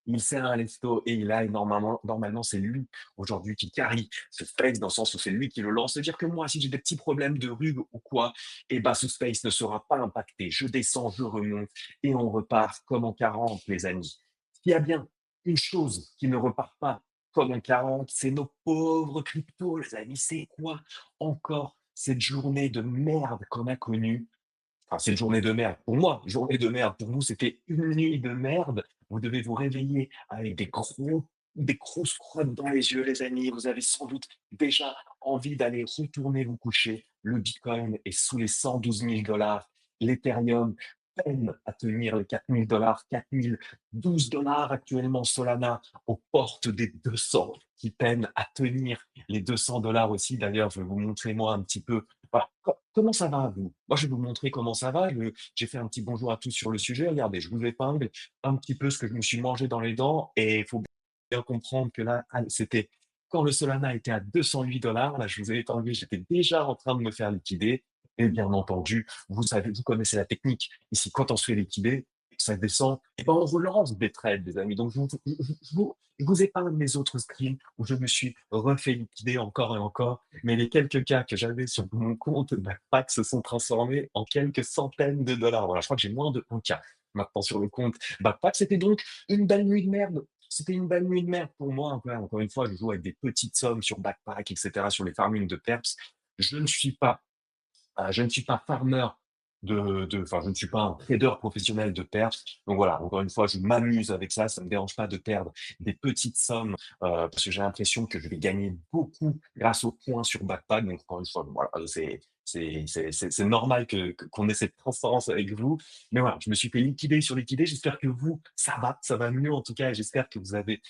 il sert un resto et il a normalement, c'est lui aujourd'hui qui carry ce space dans le sens où c'est lui qui le lance. C'est-à-dire que moi, si j'ai des petits problèmes de rug ou quoi, et ben, ce space ne sera pas impacté. Je descends, je remonte et on repart comme en 40, les amis. S'il y a bien une chose qui ne repart pas comme en 40, c'est nos pauvres cryptos, les amis. C'est quoi encore cette journée de merde qu'on a connue? Enfin, c'est une journée de merde pour moi, journée de merde pour vous, c'était une nuit de merde. Vous devez vous réveiller avec des grosses crottes dans les yeux, les amis. Vous avez sans doute déjà envie d'aller retourner vous coucher. Le Bitcoin est sous les 112 000 $. L'Ethereum peine à tenir les 4 000 $, 4 012 $ actuellement. Solana aux portes des 200, qui peine à tenir les 200 $ aussi. D'ailleurs, je vais vous montrer moi un petit peu. Voilà. Comment ça va, vous? Moi, je vais vous montrer comment ça va. J'ai fait un petit bonjour à tous sur le sujet. Regardez, je vous épingle un petit peu ce que je me suis mangé dans les dents et il faut bien comprendre que là, c'était quand le Solana était à 208 $. Là, je vous ai épinglé, j'étais déjà en train de me faire liquider. Et bien entendu, vous savez, vous connaissez la technique. Ici, quand on se fait liquider, ça descend, et ben on relance des trades, les amis. Donc, je vous épargne mes autres streams où je me suis refait liquider encore et encore, mais les quelques cas que j'avais sur mon compte Backpack se sont transformés en quelques centaines de dollars. Voilà, je crois que j'ai moins de 1 K maintenant sur le compte Backpack. C'était donc une belle nuit de merde. C'était une belle nuit de merde pour moi. Encore une fois, je joue avec des petites sommes sur Backpack, etc., sur les farming de perps. Je ne suis pas je ne suis pas farmer enfin, je ne suis pas un trader professionnel de perf. Donc voilà, encore une fois, je m'amuse avec ça. Ça me dérange pas de perdre des petites sommes, parce que j'ai l'impression que je vais gagner beaucoup grâce aux points sur Backpack. Donc encore une fois, voilà, c'est normal qu'on ait cette transparence avec vous. Mais voilà, je me suis fait liquider sur liquider. J'espère que vous, ça va mieux en tout cas et j'espère que vous avez,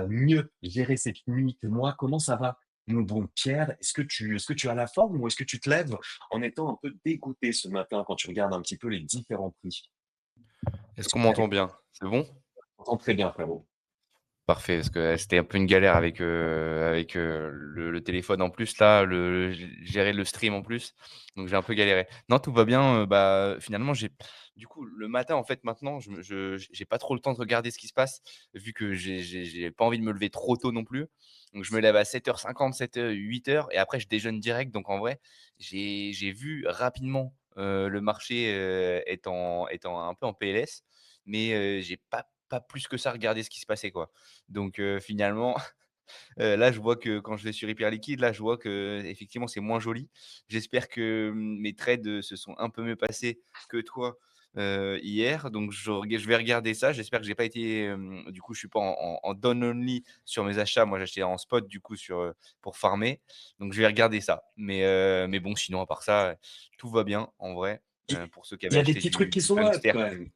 mieux géré cette nuit que moi. Comment ça va, mon bon Pierre? Est-ce que tu as la forme ou est-ce que tu te lèves en étant un peu dégoûté ce matin quand tu regardes un petit peu les différents prix? Est-ce Est-ce qu'on que tu as des m'entend bien? C'est bon? entends très bien, frérot. Parfait, parce que, c'était un peu une galère avec le téléphone en plus là, gérer le stream en plus, donc j'ai un peu galéré. Non, tout va bien, bah, finalement du coup, le matin, en fait, maintenant, j'ai pas trop le temps de regarder ce qui se passe, vu que j'ai pas envie de me lever trop tôt non plus. Donc je me lève à 7h50, 8h et après je déjeune direct. Donc en vrai, j'ai vu rapidement, le marché, étant un peu en PLS, mais j'ai pas plus que ça regardé ce qui se passait, quoi. Donc finalement, là, je vois que quand je vais sur Hyperliquid, là, je vois qu'effectivement, c'est moins joli. J'espère que, mes trades, se sont un peu mieux passés que toi, hier. Donc je vais regarder ça. J'espère que j'ai pas été, du coup, je suis pas en down only sur mes achats. Moi, j'achetais en spot, du coup, pour farmer. Donc je vais regarder ça. Mais bon, sinon, à part ça, tout va bien en vrai, Il pour ceux qui il avaient y a des acheté petits trucs qui du sont up Punkster. quand même.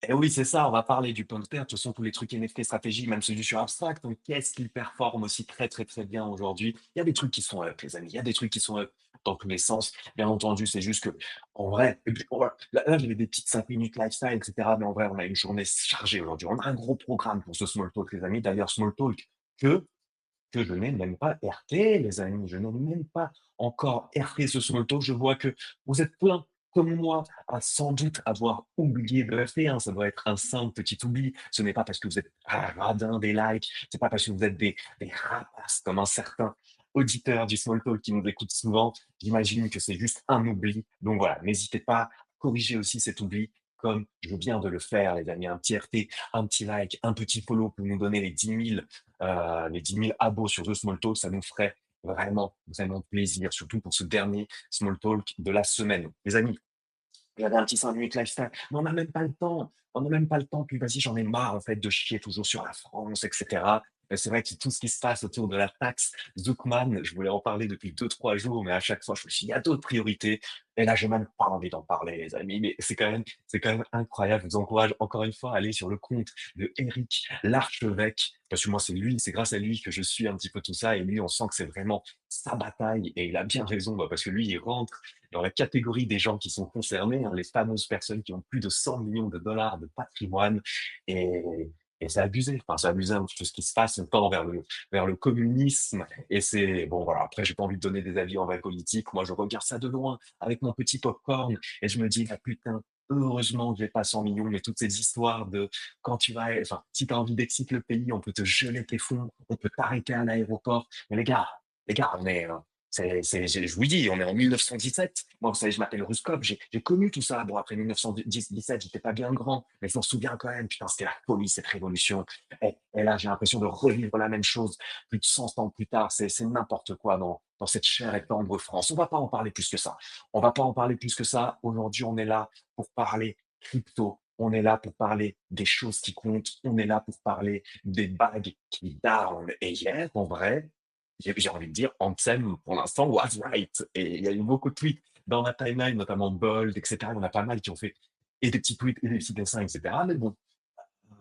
Eh oui, c'est ça, on va parler du Panther. De toute façon, tous les trucs NFT stratégie, même celui sur Abstract, donc qu'est-ce qu'il performe aussi très, très, très bien aujourd'hui? Il y a des trucs qui sont up, les amis. Il y a des trucs qui sont up dans tous les sens. Bien entendu, c'est juste que, en vrai, et puis, voilà, là, j'avais des petites 5 minutes lifestyle, etc. Mais en vrai, on a une journée chargée aujourd'hui. On a un gros programme pour ce Small Talk, les amis. D'ailleurs, Small Talk que, que je n'ai même pas RT, les amis. Je n'ai même pas encore RT ce Small Talk. Je vois que vous êtes plein comme moi, à sans doute avoir oublié de le faire, hein. Ça doit être un simple petit oubli. Ce n'est pas parce que vous êtes radin des likes, c'est pas parce que vous êtes des rapaces comme un certain auditeur du Small Talk qui nous écoute souvent. J'imagine que c'est juste un oubli. Donc voilà, n'hésitez pas à corriger aussi cet oubli comme je viens de le faire, les amis. Un petit RT, un petit like, un petit follow pour nous donner les 10 000 abos sur The Small Talk. Ça nous ferait vraiment, vraiment plaisir, surtout pour ce dernier Small Talk de la semaine. Les amis, regardez un petit 5 minutes lifestyle, mais on n'a même pas le temps. On n'a même pas le temps. Puis vas-y, j'en ai marre en fait de chier toujours sur la France, etc. C'est vrai que tout ce qui se passe autour de la taxe Zuckman, je voulais en parler depuis 2, 3 jours, mais à chaque fois, je me suis dit, il y a d'autres priorités. Et là, j'ai même pas envie d'en parler, les amis. Mais c'est quand même incroyable. Je vous encourage encore une fois à aller sur le compte de Eric Larchevêque, parce que moi, c'est grâce à lui que je suis un petit peu tout ça. Et lui, on sent que c'est vraiment sa bataille. Et il a bien raison, bah, parce que lui, il rentre dans la catégorie des gens qui sont concernés, hein, les fameuses personnes qui ont plus de 100 millions de dollars de patrimoine. Et, et c'est abusé. Enfin, c'est abusé un petit peu ce qui se passe. On tend vers le communisme. Et c'est, bon, voilà. Après, j'ai pas envie de donner des avis en vrai politique. Moi, je regarde ça de loin avec mon petit popcorn et je me dis, ah putain, heureusement que j'ai pas 100 millions, mais toutes ces histoires de quand tu vas enfin, si tu as envie d'exit le pays, on peut te geler tes fonds, on peut t'arrêter à l'aéroport. Mais les gars, on est, je vous dis, on est en 1917. Moi, vous savez, je m'appelle Ruskov, j'ai connu tout ça. Bon, après 1917, j'étais pas bien grand, mais je m'en souviens quand même. Putain, c'était la folie, cette révolution. Et là, j'ai l'impression de revivre la même chose plus de 100 ans plus tard. C'est n'importe quoi dans cette chère et tendre France. On va pas en parler plus que ça. On va pas en parler plus que ça. Aujourd'hui, on est là pour parler crypto. On est là pour parler des choses qui comptent. On est là pour parler des bagues qui down. Et hier, en vrai, j'ai envie de dire, Ansem, pour l'instant, was right. Et il y a eu beaucoup de tweets dans ma timeline, notamment Bold, etc. Il y en a pas mal qui ont fait et des petits tweets et des petits dessins, etc. Mais bon,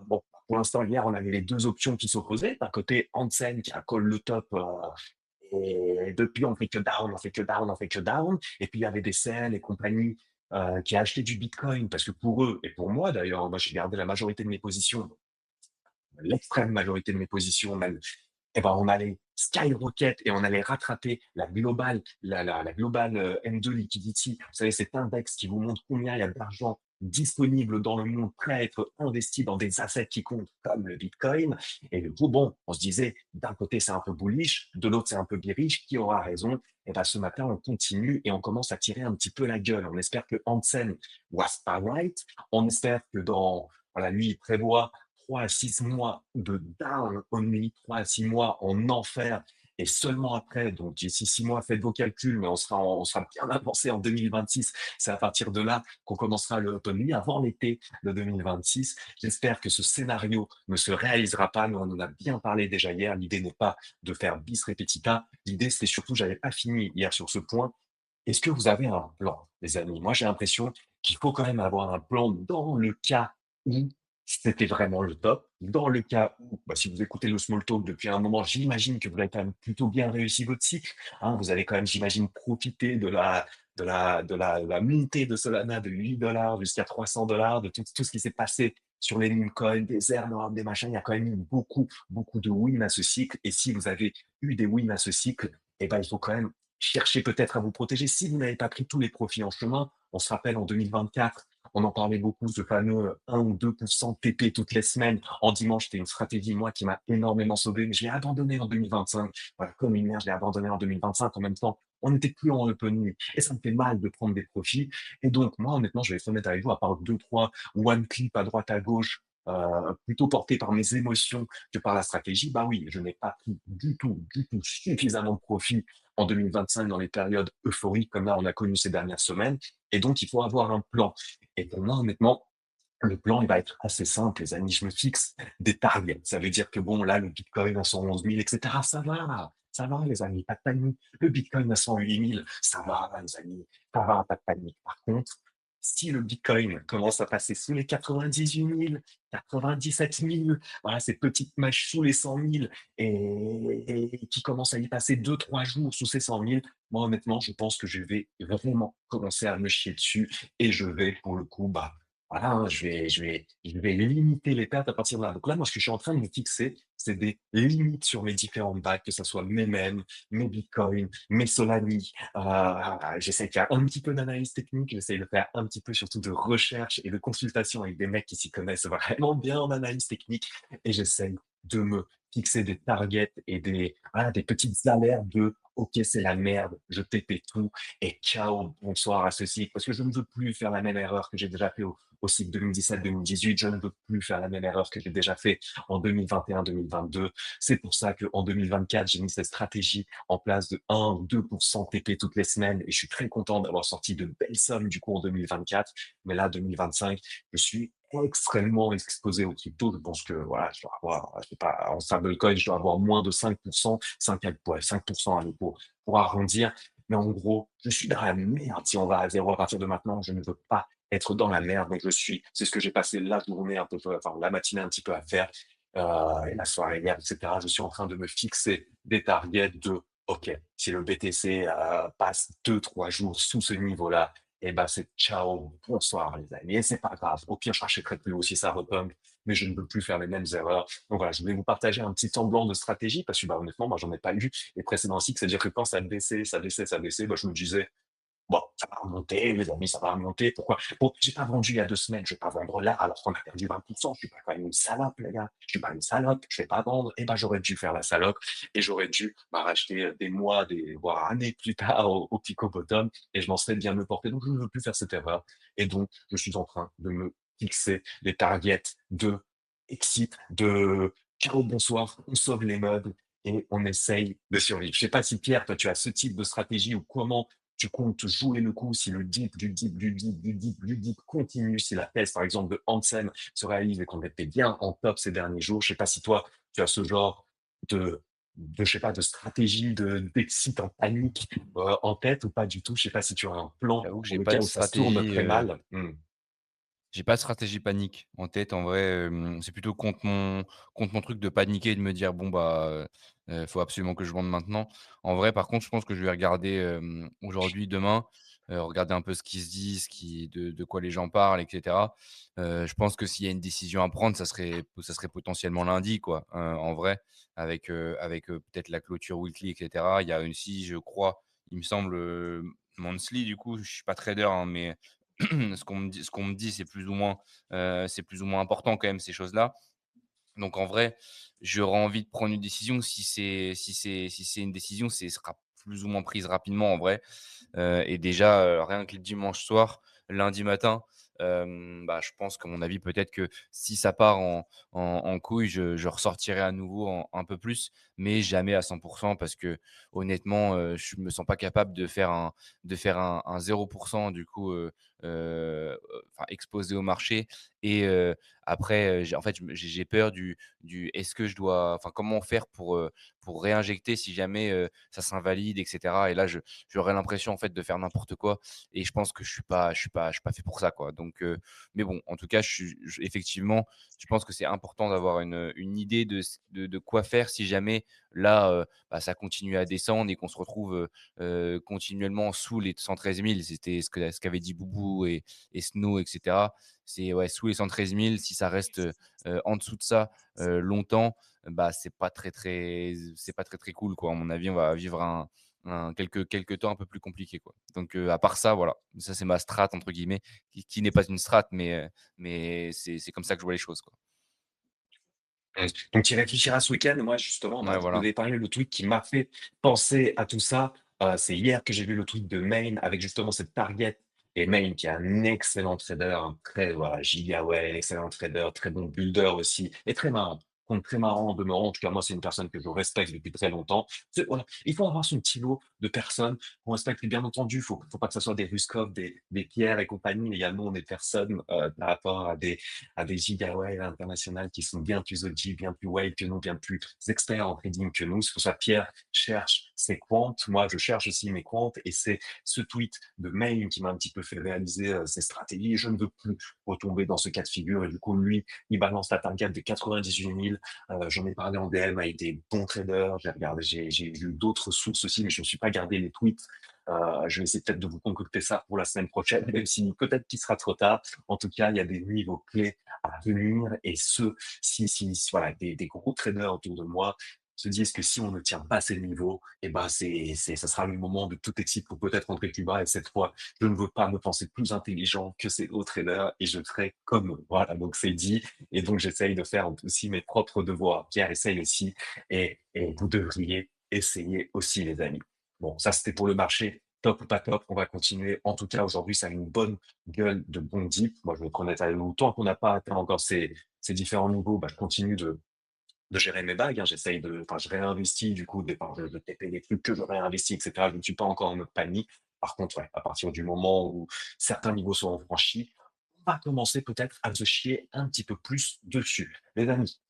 pour l'instant, hier, on avait les deux options qui s'opposaient. D'un côté, Hansen qui a call le top, et depuis, on fait que down, on fait que down, on fait que down. Et puis, il y avait des scènes et compagnie qui a acheté du Bitcoin parce que pour eux, et pour moi d'ailleurs, moi j'ai gardé la majorité de mes positions, l'extrême majorité de mes positions même, et ben on allait skyrocket et on allait rattraper la global M2 liquidity. Vous savez, cet index qui vous montre combien il y a d'argent disponible dans le monde prêt à être investi dans des assets qui comptent comme le Bitcoin. Et du coup, bon, on se disait, d'un côté, c'est un peu bullish, de l'autre, c'est un peu bearish. Qui aura raison? Et ben, ce matin, on continue et on commence à tirer un petit peu la gueule. On espère que Hansen was pas right. On espère que voilà, lui, il prévoit 3 à 6 mois de down only, 3 à 6 mois en enfer et seulement après, donc d'ici 6 mois, faites vos calculs, mais on sera bien avancé en 2026. C'est à partir de là qu'on commencera le only avant l'été de 2026. J'espère que ce scénario ne se réalisera pas. Nous, on en a bien parlé déjà hier. L'idée n'est pas de faire bis repetita. L'idée, c'est surtout, j'avais pas fini hier sur ce point. Est-ce que vous avez un plan, les amis? Moi, j'ai l'impression qu'il faut quand même avoir un plan dans le cas où c'était vraiment le top. Dans le cas où, bah, si vous écoutez le small talk depuis un moment, j'imagine que vous avez quand même plutôt bien réussi votre cycle, hein. Vous avez quand même, j'imagine, profité de la montée de Solana de 8 $ jusqu'à 300 $, de tout ce qui s'est passé sur les meme coins, des airdrops, des machins. Il y a quand même eu beaucoup, beaucoup de wins à ce cycle. Et si vous avez eu des wins à ce cycle, eh ben, il faut quand même chercher peut-être à vous protéger si vous n'avez pas pris tous les profits en chemin. On se rappelle en 2024, on en parlait beaucoup, ce fameux 1 ou 2% TP toutes les semaines. En dimanche, c'était une stratégie, moi, qui m'a énormément sauvé, mais je l'ai abandonné en 2025. Voilà, comme une merde, je l'ai abandonné en 2025. En même temps, on n'était plus en open et ça me fait mal de prendre des profits. Et donc, moi, honnêtement, je vais être honnête avec vous, à part deux, trois one clip à droite, à gauche, plutôt porté par mes émotions que par la stratégie, bah oui, je n'ai pas pris du tout suffisamment de profit en 2025 dans les périodes euphoriques comme là on a connu ces dernières semaines. Et donc, il faut avoir un plan. Et pour moi, honnêtement, le plan, il va être assez simple, les amis. Je me fixe des targets. Ça veut dire que bon, là, le Bitcoin à 111 000, etc., ça va, les amis, pas de panique. Le Bitcoin à 108 000, ça va, les amis, ça va, pas de panique. Par contre, si le Bitcoin commence à passer sous les 98 000, 97 000, voilà, ces petites mèches sous les 100 000 et qui commencent à y passer 2, 3 jours sous ces 100 000, moi, honnêtement, je pense que je vais vraiment commencer à me chier dessus et je vais, pour le coup, bah, voilà, hein, je vais limiter les pertes à partir de là. Donc là, moi, ce que je suis en train de me fixer, c'est des limites sur mes différentes bagues, que ça soit mes mèmes, mes bitcoins, mes Solani. J'essaie de faire un petit peu d'analyse technique, j'essaie de faire un petit peu surtout de recherche et de consultation avec des mecs qui s'y connaissent vraiment bien en analyse technique. Et j'essaie de me fixer des targets et voilà, des petites alertes de OK, c'est la merde, je TP tout et ciao, bonsoir à ceci. Parce que je ne veux plus faire la même erreur que j'ai déjà fait au cycle 2017-2018. Je ne veux plus faire la même erreur que j'ai déjà fait en 2021-2022. C'est pour ça qu'en 2024, j'ai mis cette stratégie en place de 1 ou 2% TP toutes les semaines et je suis très content d'avoir sorti de belles sommes du coup en 2024. Mais là, 2025, je suis extrêmement exposé aux cryptos. Je pense que voilà, je dois avoir, je sais pas, en stablecoin, je dois avoir moins de 5%, 5, ouais, 5% allez, pour arrondir. Mais en gros, je suis dans la merde. Si on va à zéro à partir de maintenant, je ne veux pas être dans la merde. Donc, c'est ce que j'ai passé la journée un peu, enfin, la matinée un petit peu à faire, et la soirée hier, etc. Je suis en train de me fixer des targets de, OK, si le BTC passe 2, 3 jours sous ce niveau-là, et ben, c'est ciao, bonsoir, les amis. Et c'est pas grave. Au pire, je rachèterai plus haut si ça repump, mais je ne veux plus faire les mêmes erreurs. Donc voilà, je voulais vous partager un petit semblant de stratégie parce que, bah, honnêtement, moi, j'en ai pas eu les précédents cycles. C'est-à-dire que quand ça baissait, ça baissait, ça baissait, bah, je me disais, Bon, ça va remonter, mes amis, ça va remonter. Pourquoi? Bon, j'ai pas vendu il y a 2 semaines, je vais pas vendre là alors qu'on a perdu 20. Je suis pas quand même une salope, les gars. Je suis pas une salope, je vais pas vendre. Et ben, j'aurais dû faire la salope et j'aurais dû, bah, racheter, des mois, des voire années plus tard au Pico Bottom et je m'en serais bien mieux porté. Donc je ne veux plus faire cette erreur et donc je suis en train de me fixer des targets de exit, de ciao, bonsoir, on sauve les meubles et on essaye de survivre. Je sais pas si Pierre, toi, tu as ce type de stratégie ou comment tu comptes jouer le coup si le dip, du dip, du dip, du dip, du dip continue, si la thèse, par exemple, de Hansen se réalise et qu'on était bien en top ces derniers jours. Je sais pas si toi, tu as ce genre de, je sais pas, de stratégie, d'exit en panique, en tête ou pas du tout. Je sais pas si tu as un plan J'avoue que pour j'ai le pas cas de où ça se tourne stratégie, très mal. j'ai pas de stratégie panique en tête. En vrai, c'est plutôt contre mon truc de paniquer et de me dire: «Bon, bah, faut absolument que je vende maintenant». En vrai, par contre, je pense que je vais regarder, aujourd'hui, demain, regarder un peu ce qui se dit, ce qui de quoi les gens parlent et cetera. Je pense que s'il y a une décision à prendre, ça serait potentiellement lundi, quoi, en vrai, avec, peut-être la clôture weekly et cetera. Il y a aussi, je crois, il me semble, monthly du coup, je suis pas trader, hein, mais ce qu'on me dit, c'est plus ou moins important quand même ces choses-là. Donc en vrai, j'aurais envie de prendre une décision. Si c'est une décision, c'est sera plus ou moins prise rapidement en vrai. Et déjà, rien que le dimanche soir, lundi matin, bah, je pense qu'à mon avis, peut-être que si ça part en couille, je ressortirai à nouveau un peu plus, mais jamais à 100 parce que honnêtement, je me sens pas capable de faire un 0 du coup, enfin exposé au marché et après, j'ai en fait, j'ai peur du est-ce que je dois enfin, comment faire pour réinjecter si jamais, ça s'invalide et cetera et là, j'aurais l'impression en fait de faire n'importe quoi et je pense que je suis pas fait pour ça quoi donc mais bon en tout cas effectivement je pense que c'est important d'avoir une idée de quoi faire si jamais là, bah, ça continue à descendre et qu'on se retrouve, continuellement sous les 113 000. C'était ce qu'avait dit Boubou et Snow et cetera. C'est ouais sous les 113 000 si ça reste, en dessous de ça, longtemps, bah, c'est pas très, très cool quoi. À mon avis, on va vivre quelques temps un peu plus compliqués, quoi. Donc, à part ça, voilà, ça c'est ma strat entre guillemets, qui n'est pas une strat, mais c'est comme ça que je vois les choses, quoi. Donc tu y réfléchiras ce week-end. Moi, justement, bah, Ouais, je voilà. devais parler le tweet qui m'a fait penser à tout ça. C'est hier que j'ai vu le tweet de Main avec justement cette target et Main qui est un excellent trader, un très voilà, giga ouais, excellent trader, très bon builder aussi et très marrant. Donc très marrant en demeurant. En tout cas, moi, c'est une personne que je respecte depuis très longtemps. Voilà, il faut avoir son petit lot de personnes qu'on respecte. Et bien entendu, faut pas que ça soit des Ruskov, des Pierre et compagnie, mais également des personnes par rapport à des giga whales internationales qui sont bien plus OG, bien plus whale que nous, bien plus experts en trading que nous. C'est pour ça que Pierre cherche ses quants. Moi, je cherche aussi mes quants et c'est ce tweet de Main qui m'a un petit peu fait réaliser ses stratégies. Je ne veux plus retomber dans ce cas de figure et du coup, lui, il balance la target de 98 000. J'en ai parlé en DM avec des bons traders. J'ai regardé, j'ai lu d'autres sources aussi, mais je ne me suis pas gardé les tweets. Je vais essayer peut-être de vous concocter ça pour la semaine prochaine, même si peut-être qu'il sera trop tard. En tout cas, il y a des niveaux clés à venir et ce, si voilà, des gros traders autour de moi se disent que si on ne tient pas ces niveaux, et ben ça sera le moment de tout exit pour peut-être rentrer plus bas. Et cette fois, je ne veux pas me penser plus intelligent que ces hauts traders et je ferai comme eux. Voilà, donc c'est dit. Et donc j'essaye de faire aussi mes propres devoirs. Pierre essaye aussi et vous devriez essayer aussi, les amis. Bon, ça c'était pour le marché. Top ou pas top, on va continuer. En tout cas, aujourd'hui, ça a une bonne gueule de bon deep. Moi, je vais être honnête avec vous. Tant qu'on n'a pas atteint encore ces différents niveaux, bah, je continue de gérer mes bagues. Hein. Enfin, je réinvestis du coup, de TP les trucs que je réinvestis, etc. Je ne suis pas encore en mode panique. Par contre, ouais, à partir du moment où certains niveaux seront franchis, on va commencer peut-être à se chier un petit peu plus dessus. Les amis,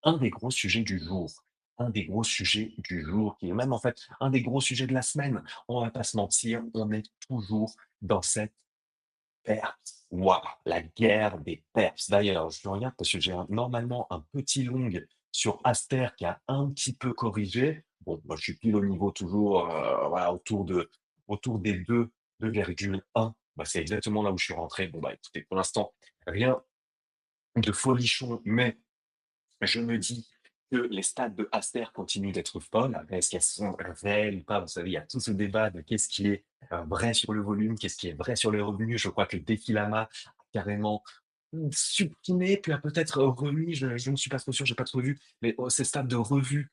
un des gros sujets du jour, un des gros sujets du jour, qui est même en fait un des gros sujets de la semaine. On va pas se mentir, on est toujours dans cette perf. Waouh, la guerre des perfs. D'ailleurs, je regarde parce que j'ai normalement un petit long sur Aster qui a un petit peu corrigé. Bon, moi, je suis pile au niveau toujours, voilà, autour des 2,1. Bah, c'est exactement là où je suis rentré. Bon, bah, écoutez, pour l'instant, rien de folichon, mais je me dis que les stats de Aster continuent d'être folles. Après, est-ce qu'elles sont réelles ou pas? Vous savez, il y a tout ce débat de qu'est-ce qui est vrai sur le volume, qu'est-ce qui est vrai sur les revenus. Je crois que Defilama a carrément supprimé, puis a peut-être remis, je ne suis pas trop sûr, j'ai pas trop vu, mais ces stats de revenus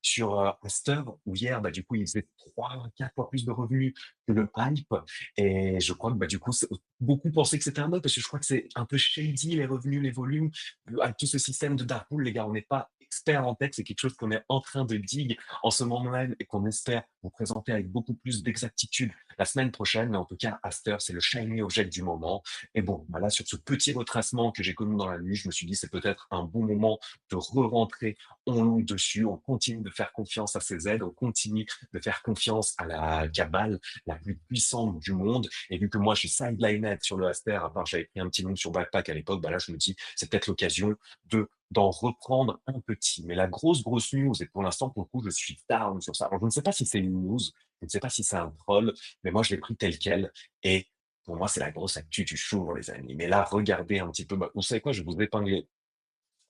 sur Aster, où hier, bah, du coup, ils faisaient 3, 4 fois plus de revenus que le hype. Et je crois que bah, du coup, beaucoup pensaient que c'était un bug parce que je crois que c'est un peu shady les revenus, les volumes avec tout ce système de dark pool, les gars, on n'est pas experts en tech, c'est quelque chose qu'on est en train de dig en ce moment même et qu'on espère vous présenter avec beaucoup plus d'exactitude la semaine prochaine. Mais en tout cas, Aster, c'est le shiny object du moment. Et bon, voilà, sur ce petit retracement que j'ai connu dans la nuit, je me suis dit, c'est peut-être un bon moment de re-rentrer en long dessus. On continue de faire confiance à ces aides, on continue de faire confiance à la cabale la plus puissante du monde. Et vu que moi, je suis sidelined sur le Aster, à part j'avais pris un petit long sur Backpack à l'époque, bah là, je me dis, c'est peut-être l'occasion d'en reprendre un petit. Mais la grosse news, et pour l'instant, pour le coup, je suis down sur ça. Alors, je ne sais pas si c'est une news, je ne sais pas si c'est un troll, mais moi, je l'ai pris tel quel. Et pour moi, c'est la grosse actu du jour, les amis. Mais là, regardez un petit peu. Bah, vous savez quoi? Je vais vous épingler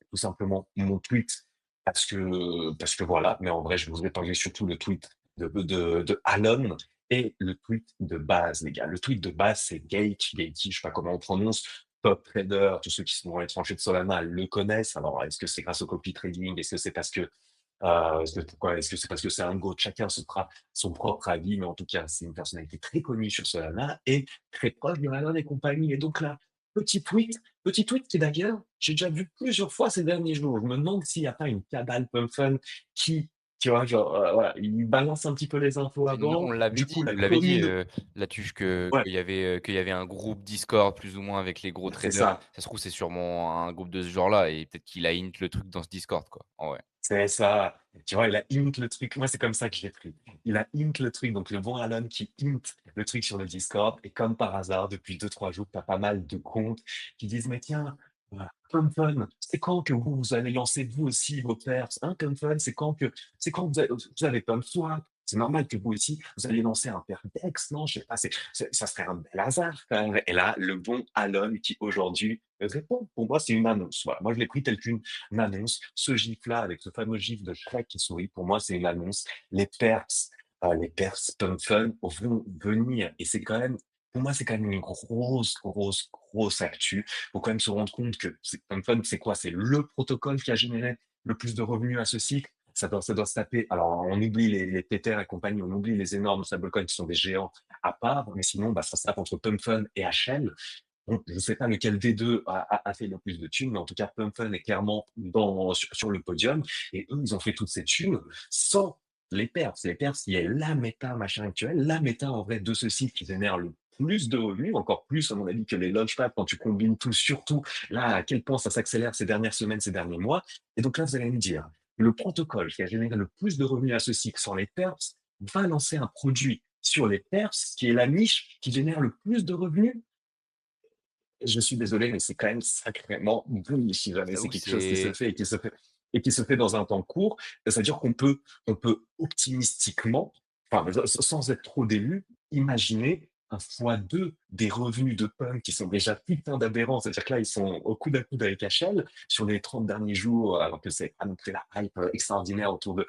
tout simplement mon tweet parce que voilà. Mais en vrai, je vais vous épingler surtout le tweet de Alon et le tweet de Baz, les gars. Le tweet de Baz, c'est Gaethje, je sais pas comment on prononce. Top trader, tous ceux qui sont dans les tranchées de Solana le connaissent. Alors, est-ce que c'est grâce au copy trading? Est-ce que c'est parce que pourquoi? Est-ce que c'est parce que c'est un GOAT? Chacun se fera son propre avis, mais en tout cas, c'est une personnalité très connue sur Solana et très proche de Elon et compagnie. Et donc là, petit tweet qui d'ailleurs, j'ai déjà vu plusieurs fois ces derniers jours. Je me demande s'il n'y a pas une cabale pump fun qui, tu vois, genre, voilà, il balance un petit peu les infos On avant. l'avait Du dit, coup, il la nous l'avait dit, commune, Lattuche, ouais, qu'il y avait un groupe Discord plus ou moins avec les gros c'est traders. ça. Ça se trouve, c'est sûrement un groupe de ce genre-là et peut-être qu'il a hint le truc dans ce Discord, quoi, en vrai. C'est ça. Tu vois, il a hint le truc. Moi, c'est comme ça que je l'ai pris. Il a hint le truc. Donc, le bon Alan qui hint le truc sur le Discord. Et comme par hasard, depuis 2, 3 jours, tu as pas mal de comptes qui disent, mais tiens, comme fun, c'est quand que vous allez lancer vous aussi vos pairs, hein, comme fun, c'est quand vous avez Pump Swap. C'est normal que vous aussi, vous allez lancer un pair d'ex, non? Je sais pas, ça serait un bel hasard, quand même. Et là, le bon Alon qui aujourd'hui répond. Pour moi, c'est une annonce. Voilà. Moi, je l'ai pris tel qu'une annonce. Ce gif-là, avec ce fameux gif de Shrek qui sourit, pour moi, c'est une annonce. Les pers Pump Fun vont venir. Et c'est quand même, pour moi, c'est quand même une grosse actu. Faut quand même se rendre compte que Pump Fun, c'est quoi? C'est le protocole qui a généré le plus de revenus à ce cycle. Ça doit se taper. Alors, on oublie les Tether et compagnie, on oublie les énormes stablecoins qui sont des géants à part, mais sinon, bah, ça se tape entre Pump Fun et HL. Bon, je ne sais pas lequel des 2 a fait le plus de thunes, mais en tout cas, Pump Fun est clairement sur le podium. Et eux, ils ont fait toutes ces thunes sans les perps. Les perps, qui est la méta machin actuelle, la méta en vrai de ce site qui génère le plus de revenus, encore plus à mon avis que les launchpads quand tu combines tout, surtout là à quel point ça s'accélère ces dernières semaines, ces derniers mois. Et donc là, vous allez me dire, le protocole qui a généré le plus de revenus à ce cycle sans les perps va lancer un produit sur les perps qui est la niche qui génère le plus de revenus. Je suis désolé, mais c'est quand même sacrément bullish si jamais c'est J'avoue, quelque chose qui se c'est fait et qui se fait dans un temps court. C'est-à-dire qu'on peut optimistiquement, enfin, sans être trop d'élu, imaginer un fois 2 des revenus de Punk qui sont déjà putain d'aberrants. C'est-à-dire que là, ils sont au coude à coude avec HL sur les 30 derniers jours, alors que c'est pas non plus la hype extraordinaire autour de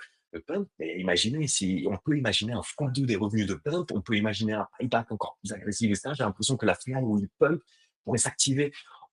Punk. Mais imaginez, si on peut imaginer un fois 2 des revenus de Punk, on peut imaginer un buyback encore plus agressif et ça. J'ai l'impression que la flywheel Punk pourrait s'activer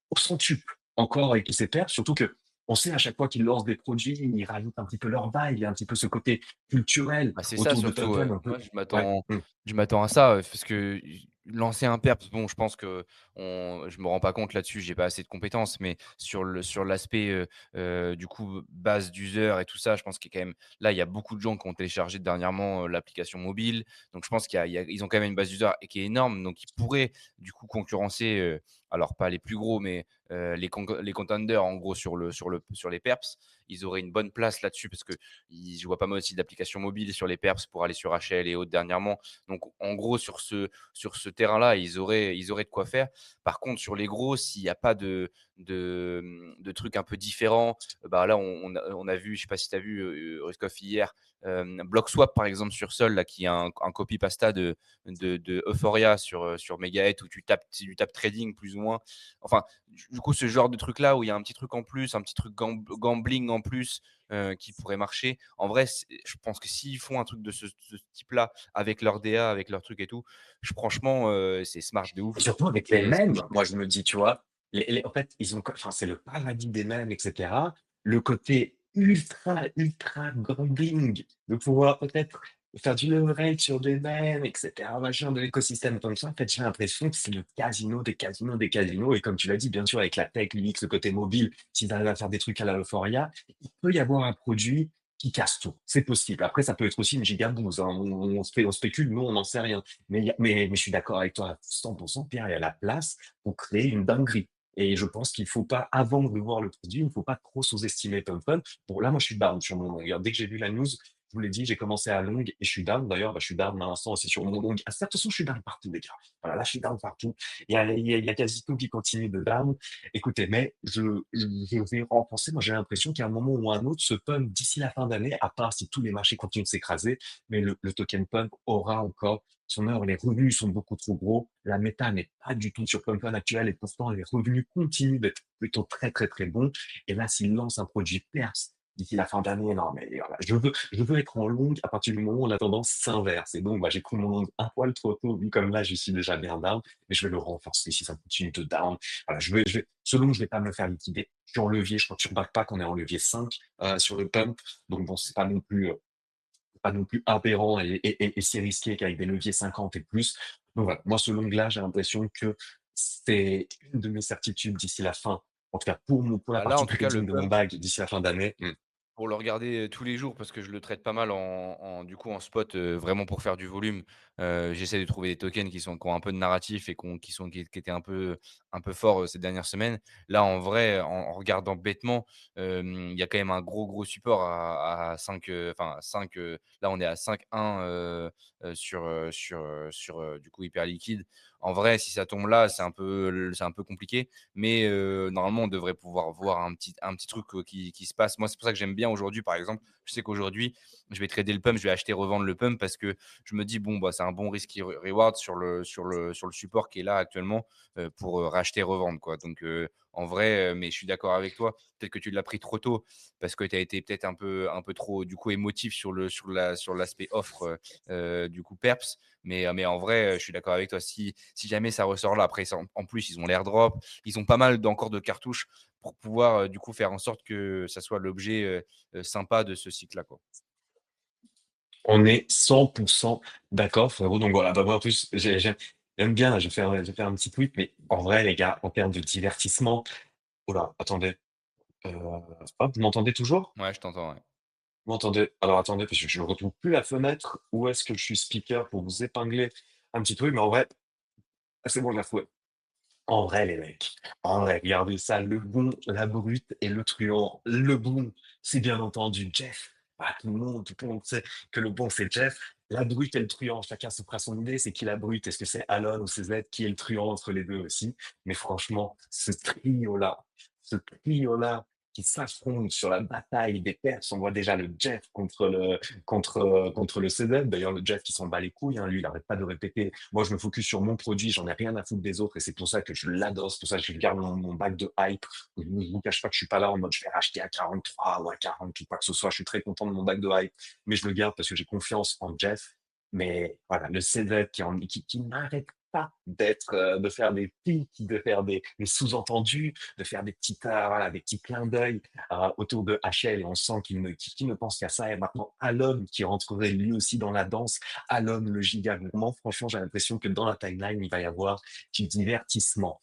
au centuple encore avec tous ces pairs, surtout que on sait à chaque fois qu'ils lancent des produits, ils rajoutent un petit peu leur vibe, il y a un petit peu ce côté culturel bah, c'est ça autour de surtout, Tumblr un peu. moi Ouais, je m'attends à ça, parce que lancer un PERP, bon je pense que je me rends pas compte là-dessus, j'ai pas assez de compétences, mais sur l'aspect, du coup, base d'user et tout ça, je pense qu'il y a quand même là, il y a beaucoup de gens qui ont téléchargé dernièrement, l'application mobile. Donc je pense ils ont quand même une base d'user et qui est énorme, donc ils pourraient du coup concurrencer, alors pas les plus gros, mais, les contenders en gros sur les perps. Ils auraient une bonne place là-dessus parce que je vois pas mal aussi d'applications mobiles sur les perps pour aller sur HL et autres dernièrement. Donc, en gros, sur ce terrain-là, ils auraient de quoi faire. Par contre, sur les gros, s'il n'y a pas de trucs un peu différents, bah là, on a vu, je sais pas si tu as vu Ruskov hier, BlockSwap, par exemple, sur Sol, là, qui est un copy pasta de Euphoria sur Megahet où tu tapes trading plus ou moins. Enfin, du coup, ce genre de truc-là où il y a un petit truc en plus, un petit truc gambling en plus qui pourrait marcher. En vrai, je pense que s'ils font un truc de ce type-là avec leur DA, avec leur truc et tout, franchement, c'est smart de Et ouf. surtout avec les Et mèmes, moi je me dis, tu vois? En fait, ils ont enfin, c'est le paradis des mèmes et cetera. Le côté ultra, ultra grumbling, de pouvoir peut-être faire du leverage sur des mèmes et cetera, machin, de l'écosystème comme ça. En fait, j'ai l'impression que c'est le casino des casinos des casinos et comme tu l'as dit, bien sûr, avec la tech, l'UX, le côté mobile, s'ils arrivent à faire des trucs à la Euphoria, il peut y avoir un produit qui casse tout. C'est possible. Après, ça peut être aussi une gigabouse, hein. On spécule, nous, on n'en sait rien. Mais je suis d'accord avec toi à 100%, Pierre, il y a la place pour créer une dinguerie. Et je pense qu'il faut pas, avant de voir le produit, il ne faut pas trop sous-estimer Pump Fun. Bon, là, moi, je suis down sur mon long. Regarde, dès que j'ai vu la news, je vous l'ai dit, j'ai commencé à long et je suis down. D'ailleurs, bah, je suis down à l'instant aussi sur mon long. Ah, de toute façon, je suis down partout, les gars. Voilà, là, je suis down partout. Il y a quasi tout qui continue de down. Écoutez, mais je vais renforcer. Moi, j'ai l'impression qu'à un moment ou à un autre, ce pump, d'ici la fin d'année, à part si tous les marchés continuent de s'écraser, mais le token pump aura encore son heure. Les revenus sont beaucoup trop gros. La méta n'est pas du tout sur pump actuel et pourtant les revenus continuent d'être plutôt très, très, très bons. Et là, s'il lance un produit perse d'ici la fin d'année, non, mais voilà, je veux être en long à partir du moment où la tendance s'inverse. Et donc, bah, j'ai pris mon long un poil trop tôt, vu comme là, je suis déjà bien down, mais je vais le renforcer si ça continue de down. Voilà, selon, je vais pas me faire liquider. Je suis en levier, je crois que sur Backpack, on est en levier 5 sur le pump. Donc bon, c'est pas non plus aberrant et si risqué qu'avec des leviers 50 et plus. Donc voilà, moi, ce long-là, j'ai l'impression que c'est une de mes certitudes d'ici la fin. En tout cas, pour la bah, là, en partie tout cas, le trading de mon pump, bag d'ici la fin d'année. pour le regarder, tous les jours parce que je le traite pas mal du coup en spot, vraiment pour faire du volume. J'essaie de trouver des tokens qui ont un peu de narratif et qui étaient un peu forts, ces dernières semaines. Là, en vrai, en regardant bêtement, il y a quand même un gros support à 5, enfin 5, là on est à 5,1, du coup hyper liquide. En vrai, si ça tombe là, c'est un peu compliqué, mais normalement, on devrait pouvoir voir un petit truc, qui se passe. Moi, c'est pour ça que j'aime bien aujourd'hui, par exemple, je sais qu'aujourd'hui, je vais trader le pump, je vais acheter, revendre le pump parce que je me dis: «Bon, bah, c'est un bon risque reward sur le support qui est là actuellement, pour, racheter, revendre, quoi». Donc en vrai, mais je suis d'accord avec toi. Peut-être que tu l'as pris trop tôt parce que tu as été peut-être un peu trop, du coup, émotif sur l'aspect offre, du coup, perps. Mais en vrai, je suis d'accord avec toi. Si jamais ça ressort là, après, en plus, ils ont l'airdrop, ils ont pas mal encore de cartouches pour pouvoir, du coup, faire en sorte que ça soit l'objet, sympa de ce cycle-là, quoi. On est 100% d'accord, frérot. Donc voilà, bah, moi, en plus, j'aime bien, je vais faire un petit tweet, mais en vrai, les gars, en termes de divertissement, oh là, attendez, euh, hop, vous m'entendez toujours? Ouais, je t'entends, ouais. Vous m'entendez? Alors attendez, parce que je ne retrouve plus la fenêtre. Où est-ce que je suis speaker pour vous épingler un petit truc? Mais en vrai, ah, c'est bon, je l'ai retrouvé. En vrai, les mecs, en vrai, regardez ça, le bon, la brute et le truand. Le bon, c'est bien entendu Jeff. Ah, tout le monde sait que le bon, c'est Jeff. La brute et le truand, chacun se fera son idée. C'est qui la brute? Est-ce que c'est Alon ou c'est Z? Qui est le truand entre les deux aussi? Mais franchement, ce trio-là qui s'affrontent sur la bataille des Perses, on voit déjà le Jeff contre le CZ. D'ailleurs, le Jeff qui s'en bat les couilles, hein, lui, il arrête pas de répéter. Moi, je me focus sur mon produit, j'en ai rien à foutre des autres et c'est pour ça que je l'adore. C'est pour ça que je garde mon bac de hype. Je ne vous cache pas que je suis pas là en mode je vais racheter à 43 ou à 40 ou quoi que ce soit. Je suis très content de mon bac de hype, mais je le garde parce que j'ai confiance en Jeff. Mais voilà, le CZ qui n'arrête pas de faire des pics, de faire des sous-entendus, de faire des petites, voilà, des petits clins d'œil autour de HL et on sent qu'il ne pense qu'à ça. Et maintenant, Alon qui rentrerait lui aussi dans la danse, Alon le giga gourmand. Franchement, j'ai l'impression que dans la timeline, il va y avoir du divertissement.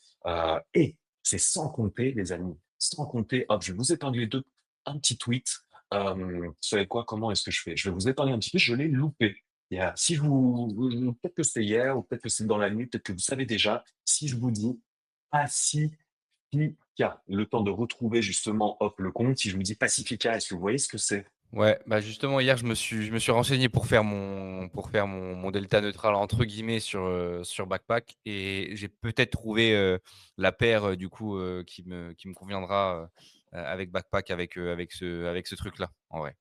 Et c'est sans compter, les amis, sans compter, hop, je vais vous épingler un petit tweet. Vous savez quoi, comment est-ce que je fais? Je vais vous épargner un petit peu, je l'ai loupé. Si peut-être que c'est hier ou peut-être que c'est dans la nuit, peut-être que vous savez déjà, si je vous dis Pacifica, le temps de retrouver justement, hop, le compte, si je vous dis Pacifica, est-ce que vous voyez ce que c'est? Ouais, bah, justement hier je me suis renseigné pour faire mon «delta neutral» entre guillemets sur Backpack et j'ai peut-être trouvé, la paire, du coup, qui me conviendra, avec Backpack avec ce truc-là, en vrai.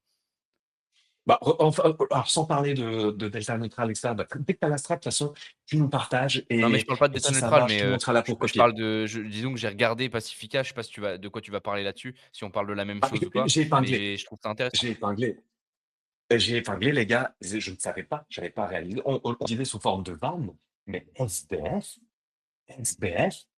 Bah, enfin, alors sans parler de delta neutral et cetera, bah, dès que tu as la strat, de toute façon, tu nous partages Non, mais je parle pas de et d'état si ça neutral, marche, mais tout le monde sera là pour je copier. parle de disons que j'ai regardé Pacifica, je sais pas si tu vas de quoi tu vas parler là-dessus, si on parle de la même Bah, chose ou pas, j'ai mais épinglé, je trouve ça intéressant. j'ai épinglé, j'ai épinglé les gars, je ne savais pas, j'avais pas réalisé. On le disait sous forme de vanne, mais SBF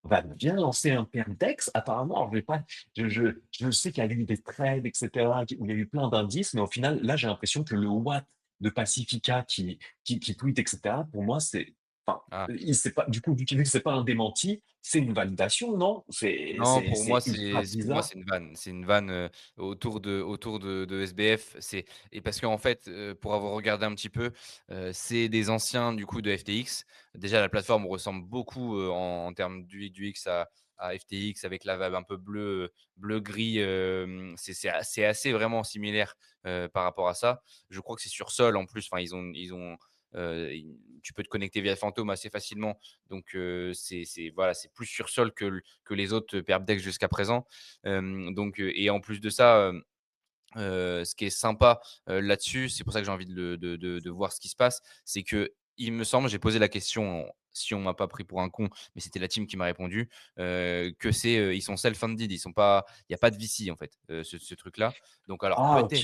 va bien lancer un Perdex apparemment. Alors je vais pas je sais qu'il y a eu des trades et cetera, qui où il y a eu plein d'indices, mais au final, là, j'ai l'impression que le Watt de Pacifica qui tweet et cetera, pour moi, c'est enfin, Ah. il c'est pas du coup, vu que c'est pas un démenti, c'est une validation, non? Non, C'est ultra pour moi, bizarre. c'est une vanne. C'est une vanne, autour de SBF. Et parce qu'en fait, pour avoir regardé un petit peu, c'est des anciens du coup de FTX. Déjà la plateforme ressemble beaucoup, en termes du UX à FTX avec la vibe un peu bleu-gris, c'est assez vraiment similaire, par rapport à ça. Je crois que c'est sur Sol en plus, enfin ils ont, i tu peux te connecter via Phantom assez facilement donc c'est voilà, c'est plus sur Sol que les autres Perpdex jusqu'à présent. Donc et en plus de ça, ce qui est sympa, là-dessus, c'est pour ça que j'ai envie de voir ce qui se passe, c'est que il me semble, j'ai posé la question, si on m'a pas pris pour un con, mais c'était la team qui m'a répondu, que ils sont self-funded, ils sont pas il y a pas de VC en fait, ce truc-là. Donc alors Ah OK.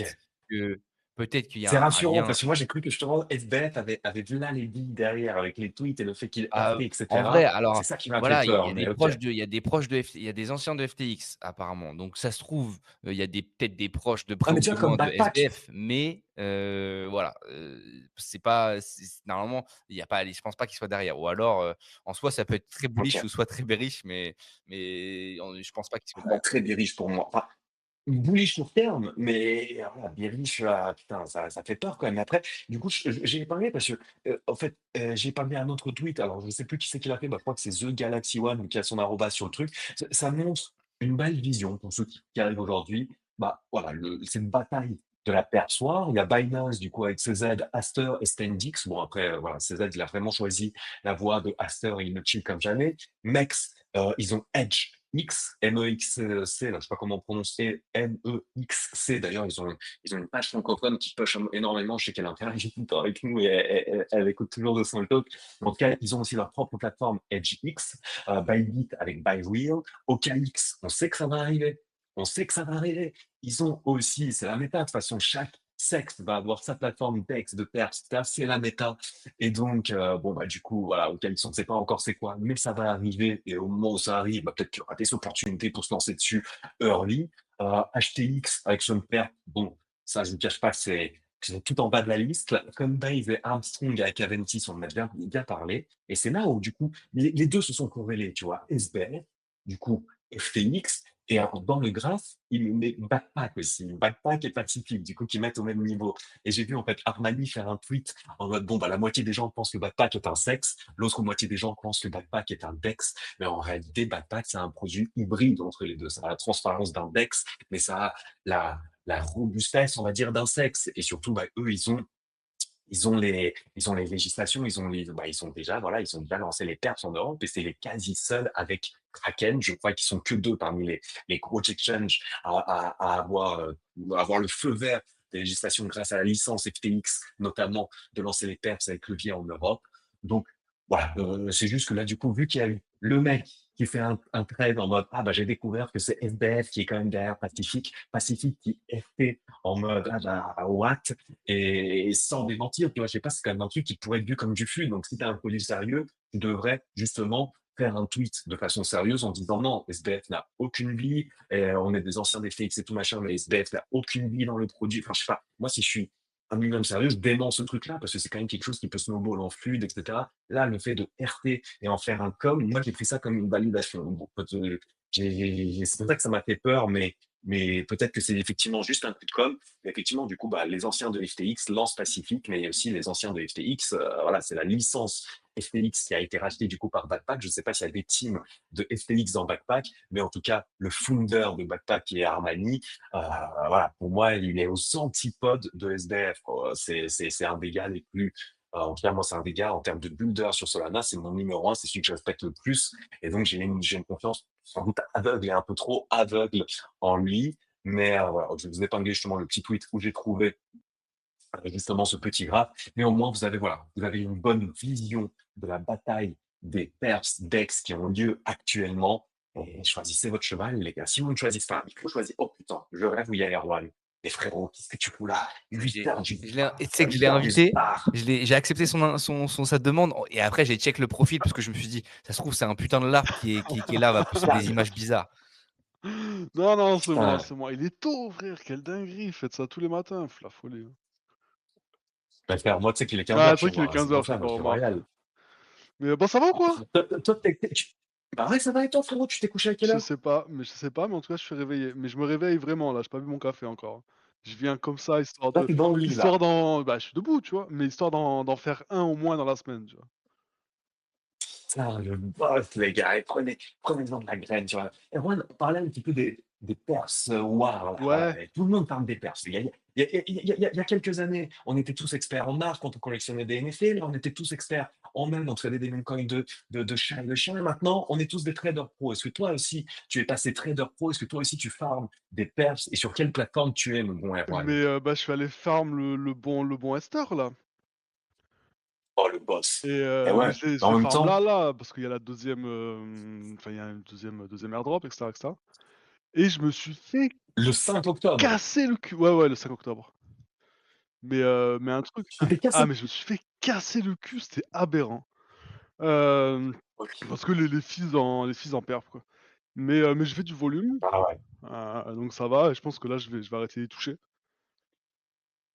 que peut-être qu'il y a C'est un rassurant lien. parce que moi, j'ai cru que justement SBF avait vu là les billes derrière avec les tweets et le fait qu'il RT et En vrai, cetera. C'est alors ça qui m'a fait voilà, peur, mais OK. il y a des proches de FT il y a des anciens de FTX apparemment, donc ça se trouve, il y a peut-être des proches de Ah près mais ou tu de vois comme loin de Backpack. SBF, mais voilà, c'est pas normalement, il y a pas je pense pas qu'il soit derrière ou alors, en soi, ça peut être très bullish OK. ou soit très bearish, je pense pas qu'il soit Bah, derrière. très bearish pour moi. Enfin, bullish sur terme, mais voilà, bearish, putain, ça fait peur quand même. Mais après, du coup, j'ai épargné parce que, en fait, j'ai épargné un autre tweet. Alors, je sais plus qui c'est qui l'a fait. Bah, je crois que c'est The Galaxy One qui a son arrobas sur le truc. Ça montre une belle vision pour ceux qui arrivent aujourd'hui. Bah, voilà, c'est une bataille de la paire soir. Il y a Binance, du coup, avec CZ, Aster et Stendix. Bon, après, voilà, CZ, il a vraiment choisi la voie de Aster et il ne chill comme jamais. Mex, ils ont Edge X, MEXC, là, je sais pas comment prononcer, MEXC. D'ailleurs, ils ont une page francophone qui push énormément. Je sais qu'elle interagit tout le temps avec nous et elle écoute toujours de son talk. En tout cas, ils ont aussi leur propre plateforme EdgeX, Bybit avec ByReal, OKX, on sait que ça va arriver. On sait que ça va arriver. Ils ont aussi, c'est la méta, de toute façon, chaque sexe va avoir sa plateforme DEX de perf, c'est la méta. Et donc, bon, bah, du coup, voilà, auquel on ne sait pas encore c'est quoi, mais ça va arriver. Et au moment où ça arrive, bah, peut-être qu'il y aura des opportunités pour se lancer dessus early. HTX avec son père, bon, ça, je ne cache pas que c'est tout en bas de la liste. Là, Coinbase et Armstrong avec Aventis, on en a bien parlé. Et c'est là où, du coup, les deux se sont corrélés, tu vois. SBF, du coup, FTX, et alors, dans le graphe, il met Backpack aussi. Backpack et Pacific, du coup, qui mettent au même niveau. Et j'ai vu, en fait, Armani faire un tweet en mode, bon, bah, la moitié des gens pensent que Backpack est un sexe, l'autre moitié des gens pensent que Backpack est un DEX, mais en réalité, Backpack, c'est un produit hybride entre les deux. Ça a la transparence d'un DEX, mais ça a la robustesse, on va dire, d'un sexe. Et surtout, bah, eux, ils ont les législations, ils ont déjà, voilà, ils ont déjà lancé les perps en Europe et c'est les quasi seuls avec Kraken. Je crois qu'ils sont que 2 parmi les gros exchanges à avoir le feu vert des législations grâce à la licence FTX, notamment, de lancer les perps avec levier en Europe. Donc, voilà, c'est juste que là, du coup, vu qu'il y a eu le mec qui fait un trade en mode, ah, bah, j'ai découvert que c'est SBF qui est quand même derrière Pacific qui FT en mode, ah, bah, what? Et sans démentir, tu vois, je sais pas, c'est quand même un truc qui pourrait être vu comme du flux. Donc, si tu as un produit sérieux, tu devrais justement faire un tweet de façon sérieuse en disant non, SBF n'a aucune vie, on est des anciens des FTX et tout machin, mais SBF n'a aucune vie dans le produit. Enfin, je sais pas. Moi, si je suis un minimum sérieux, je dément ce truc-là parce que c'est quand même quelque chose qui peut snowball en fluide, etc. Là, le fait de RT et en faire un com, moi, j'ai pris ça comme une validation. Bon, c'est pour ça que ça m'a fait peur, mais peut-être que c'est effectivement juste un coup de com'. Mais effectivement, du coup, bah, les anciens de FTX lancent Pacific, mais aussi les anciens de FTX, voilà, c'est la licence FTX qui a été rachetée du coup par Backpack. Je ne sais pas s'il y a des teams de FTX dans Backpack, mais en tout cas, le founder de Backpack qui est Armani, voilà, pour moi, il est aux antipodes de SBF, quoi. C'est un des gars les plus, en tout cas, moi, c'est un des gars en termes de builder sur Solana, c'est mon numéro un, c'est celui que je respecte le plus. Et donc, j'ai une confiance sans doute aveugle et un peu trop aveugle en lui. Mais voilà, je vous ai épinglé justement le petit tweet où j'ai trouvé justement ce petit graphe. Néanmoins, vous avez, voilà, vous avez une bonne vision de la bataille des Perses d'Aix qui ont lieu actuellement. Et choisissez votre cheval, les gars. Si vous ne choisissez pas, il faut choisir. Oh putain, je rêve où il y a Erwan. Mais frérot, qu'est-ce que tu fous là? 8 J'ai heures du je l'ai et tu sais que je 8 l'ai heures du invité, soir. j'ai accepté sa demande et après j'ai check le profil parce que je me suis dit: «Ça se trouve, c'est un putain de LARP qui est là, va poster des images bizarres». Oh Ah, Non, non, c'est moi, putain. c'est moi. Il est tôt, frère, quelle dinguerie, faites ça tous les matins, la folie, hein. Bah, frère, moi, tu sais qu'il est 15 Ah, heures c'est vrai chez qu'il est moi, hein, c'est 15h, pour je sais ça, pas moi, je te remarqué. royal. Mais bon, ça va ou quoi? Toi, bah ouais, ça va et toi, frérot? Tu t'es couché à quelle heure? Je sais pas, mais en tout cas, je suis réveillé. Mais je me réveille vraiment là, j'ai pas bu mon café encore, hein. Je viens comme ça, Là, t'es dans le lit, histoire là. bah, je suis debout, tu vois? Mais histoire d'en faire un au moins dans la semaine, tu vois? Putain, le boss, les gars, et prenez-en de la graine, tu vois. Erwan, on parlait un petit peu des Perses waouh, là, Ouais, et tout le monde parle des Perses. Il y a quelques années, on était tous experts en art quand on collectionnait des NFT. Là, on était tous experts en même, on tradait des meme coins de chien et de chien. Et maintenant, on est tous des traders pro. Est-ce que toi aussi, tu es passé trader pro? Est-ce que toi aussi, tu farmes des Perses? Et sur quelle plateforme tu es, mon bon Erwan? mais bah, je suis allé farm le bon Esther là Oh, le boss. et Et mais ouais, je en l'ai même farm temps, là, parce qu'il y a la deuxième, enfin, il y a une deuxième airdrop et cetera et je me suis fait le 5 octobre, casser le cul. Ouais, ouais, le 5 octobre. Mais un truc tu t'es ah cassé. mais je me suis fait casser le cul, c'était aberrant. Hem, Ok. parce que les fees en perf, quoi. Mais j'ai fait du volume, Ah ouais. donc ça va et je pense que là, je vais arrêter d'y toucher.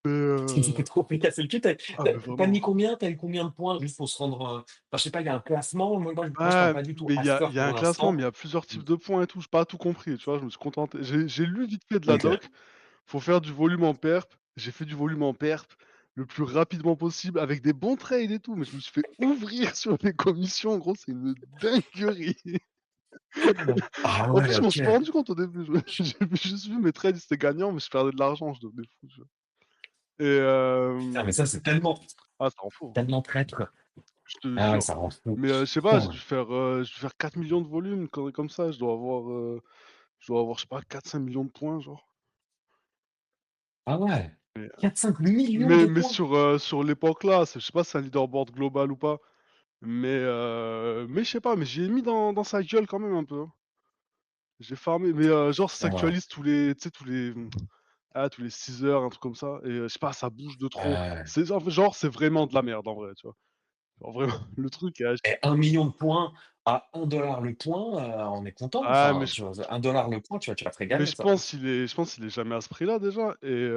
Mais Tu t'es trop fait casser le cul. ah mais Tu vraiment. mis combien? Tu eu combien de points juste pour se rendre, enfin, je sais pas, il y a un classement? Moi, je parle Ouais, pas du tout mais il y a Aster il y a pour un classement, l'instant. mais il y a plusieurs Mmh. types de points et tout, j'ai pas tout compris, tu vois? Je me suis contenté j'ai lu vite fait de la OK. doc, faut faire du volume en perp. J'ai fait du volume en perp le plus rapidement possible avec des bons trades et tout, mais je me suis fait ouvrir sur les commissions, en gros, c'est une dinguerie. Ah En plus, ouais, je m'en OK. suis pas rendu compte au début, j'ai juste vu mes trades, c'était gagnant, mais je perdais de l'argent, je devenais fou, tu vois? Et Putain, mais ça, c'est tellement ah, ça rend fou, hein, tellement traître. je te Ah ouais, jure. ça rend fou. Mais je sais pas, Putain. j'ai dû faire 4 000 000 de volume, une connerie comme ça, je dois avoir, je sais pas, 4 5 millions de points, genre. Ah ouais, Mais 4-5 millions mais de mais points? sur l'époque là, je sais pas si c'est un leaderboard global ou pas, mais je sais pas, mais j'ai mis dans sa gueule quand même un peu, hein. J'ai farmé, mais genre ça Ah ouais. s'actualise tous les 6 heures, un truc comme ça et je sais pas, ça bouge de trop. Heu C'est vraiment de la merde en vrai, tu vois? Genre vraiment le truc est ach et 1 million de points à 1 dollar le point, on est content. ah mais Enfin, tu vois? 1 dollar le point, tu vas te régaler, ça. je pense qu'il est jamais à ce prix-là déjà et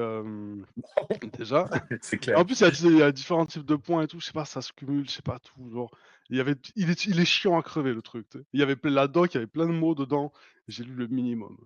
déjà. C'est En clair. plus, il y a différents types de points et tout, je sais pas, ça se cumule, je sais pas tout, genre, il est chiant à crever le truc, tu sais? Il y avait la doc, il y avait plein de mots dedans, j'ai lu le minimum.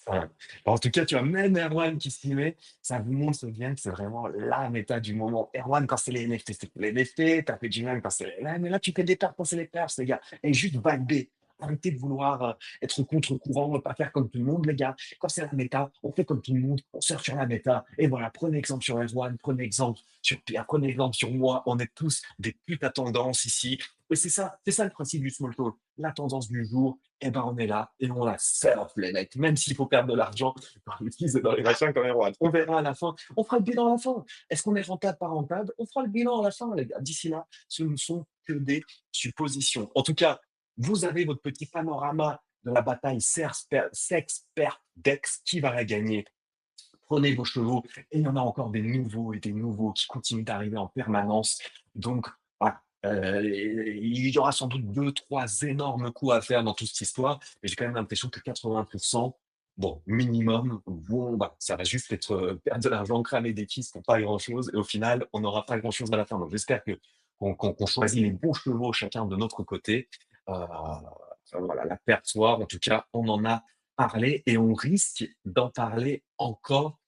Ouais. En tout cas, tu vois, même Erwan qui s'y met, ça vous montre bien que c'est vraiment la méta du moment. Erwan, quand c'est les NFT, c'est les NFT, t'as fait du même quand c'est les mêmes, mais là, tu fais des perfs quand c'est les perfs, les gars. Et juste vibrer. Arrêtez de vouloir être contre-courant, pas faire comme tout le monde, les gars. Quand c'est la méta, on fait comme tout le monde, on sort sur la méta. Et voilà, prenez exemple sur Erwan, prenez exemple sur Pierre, prenez exemple sur moi. On est tous des putes à tendance ici. Et c'est ça le principe du small talk. La tendance du jour, eh ben, on est là et on la surfe, les mecs. Même s'il faut perdre de l'argent dans les fees et dans les machins comme Erwan. On verra à la fin. On fera le bilan à la fin. Est-ce qu'on est rentable, pas rentable? On fera le bilan à la fin, les gars. D'ici là, ce ne sont que des suppositions. En tout cas, vous avez votre petit panorama de la bataille Sex-Pert-Dex. Qui va la gagner? Prenez vos chevaux. Et il y en a encore des nouveaux et des nouveaux qui continuent d'arriver en permanence. Donc, voilà. Il y aura sans doute deux, trois énormes coups à faire dans toute cette histoire, mais j'ai quand même l'impression que 80%, bon, minimum, bon, bah, ça va juste être perdre de l'argent, cramer des kisses pour pas grand-chose, et au final, on n'aura pas grand-chose à la fin. Donc, j'espère qu'on choisit les bons chevaux chacun de notre côté. Voilà, la perte soir, en tout cas, on en a parlé et on risque d'en parler encore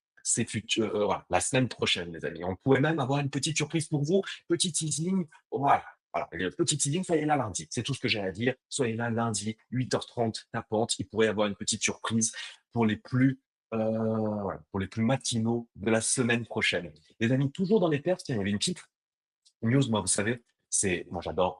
voilà, la semaine prochaine, les amis. On pourrait même avoir une petite surprise pour vous, petit teasing. Voilà, voilà, le petit teasing, soyez là lundi. C'est tout ce que j'ai à dire. Soyez là lundi, 8h30, tapante. Il pourrait y avoir une petite surprise pour les plus, voilà, pour les plus matinaux de la semaine prochaine. Les amis, toujours dans les perfs, tiens, il y avait une petite news, moi, vous savez, moi j'adore,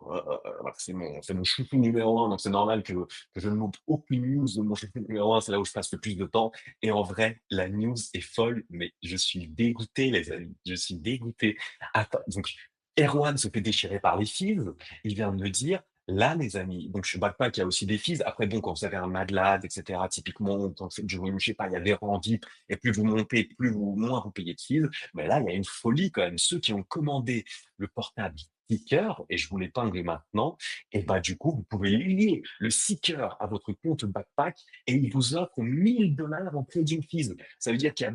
voilà, c'est mon chouchou numéro un, donc c'est normal que je ne loupe aucune news de mon chouchou numéro un. C'est là où je passe le plus de temps et en vrai, la news est folle, mais je suis dégoûté les amis, je suis dégoûté. Attends, donc Erwan se fait déchirer par les Fizz, il vient de me dire: «Là les amis», donc chez Backpack, il y a aussi des Fizz. Après bon, quand vous avez un Mad Lad et cetera, typiquement, quand c'est du volume, je sais pas, il y a des rangs VIP et plus vous montez, moins vous payez de Fizz. Mais là, il y a une folie quand même. Ceux qui ont commandé le portable Seeker, et je vous l'épingle maintenant, et bah, du coup, vous pouvez lier le Seeker à votre compte Backpack et il vous offre 1000 $ en trading fees. Ça veut dire qu'il y a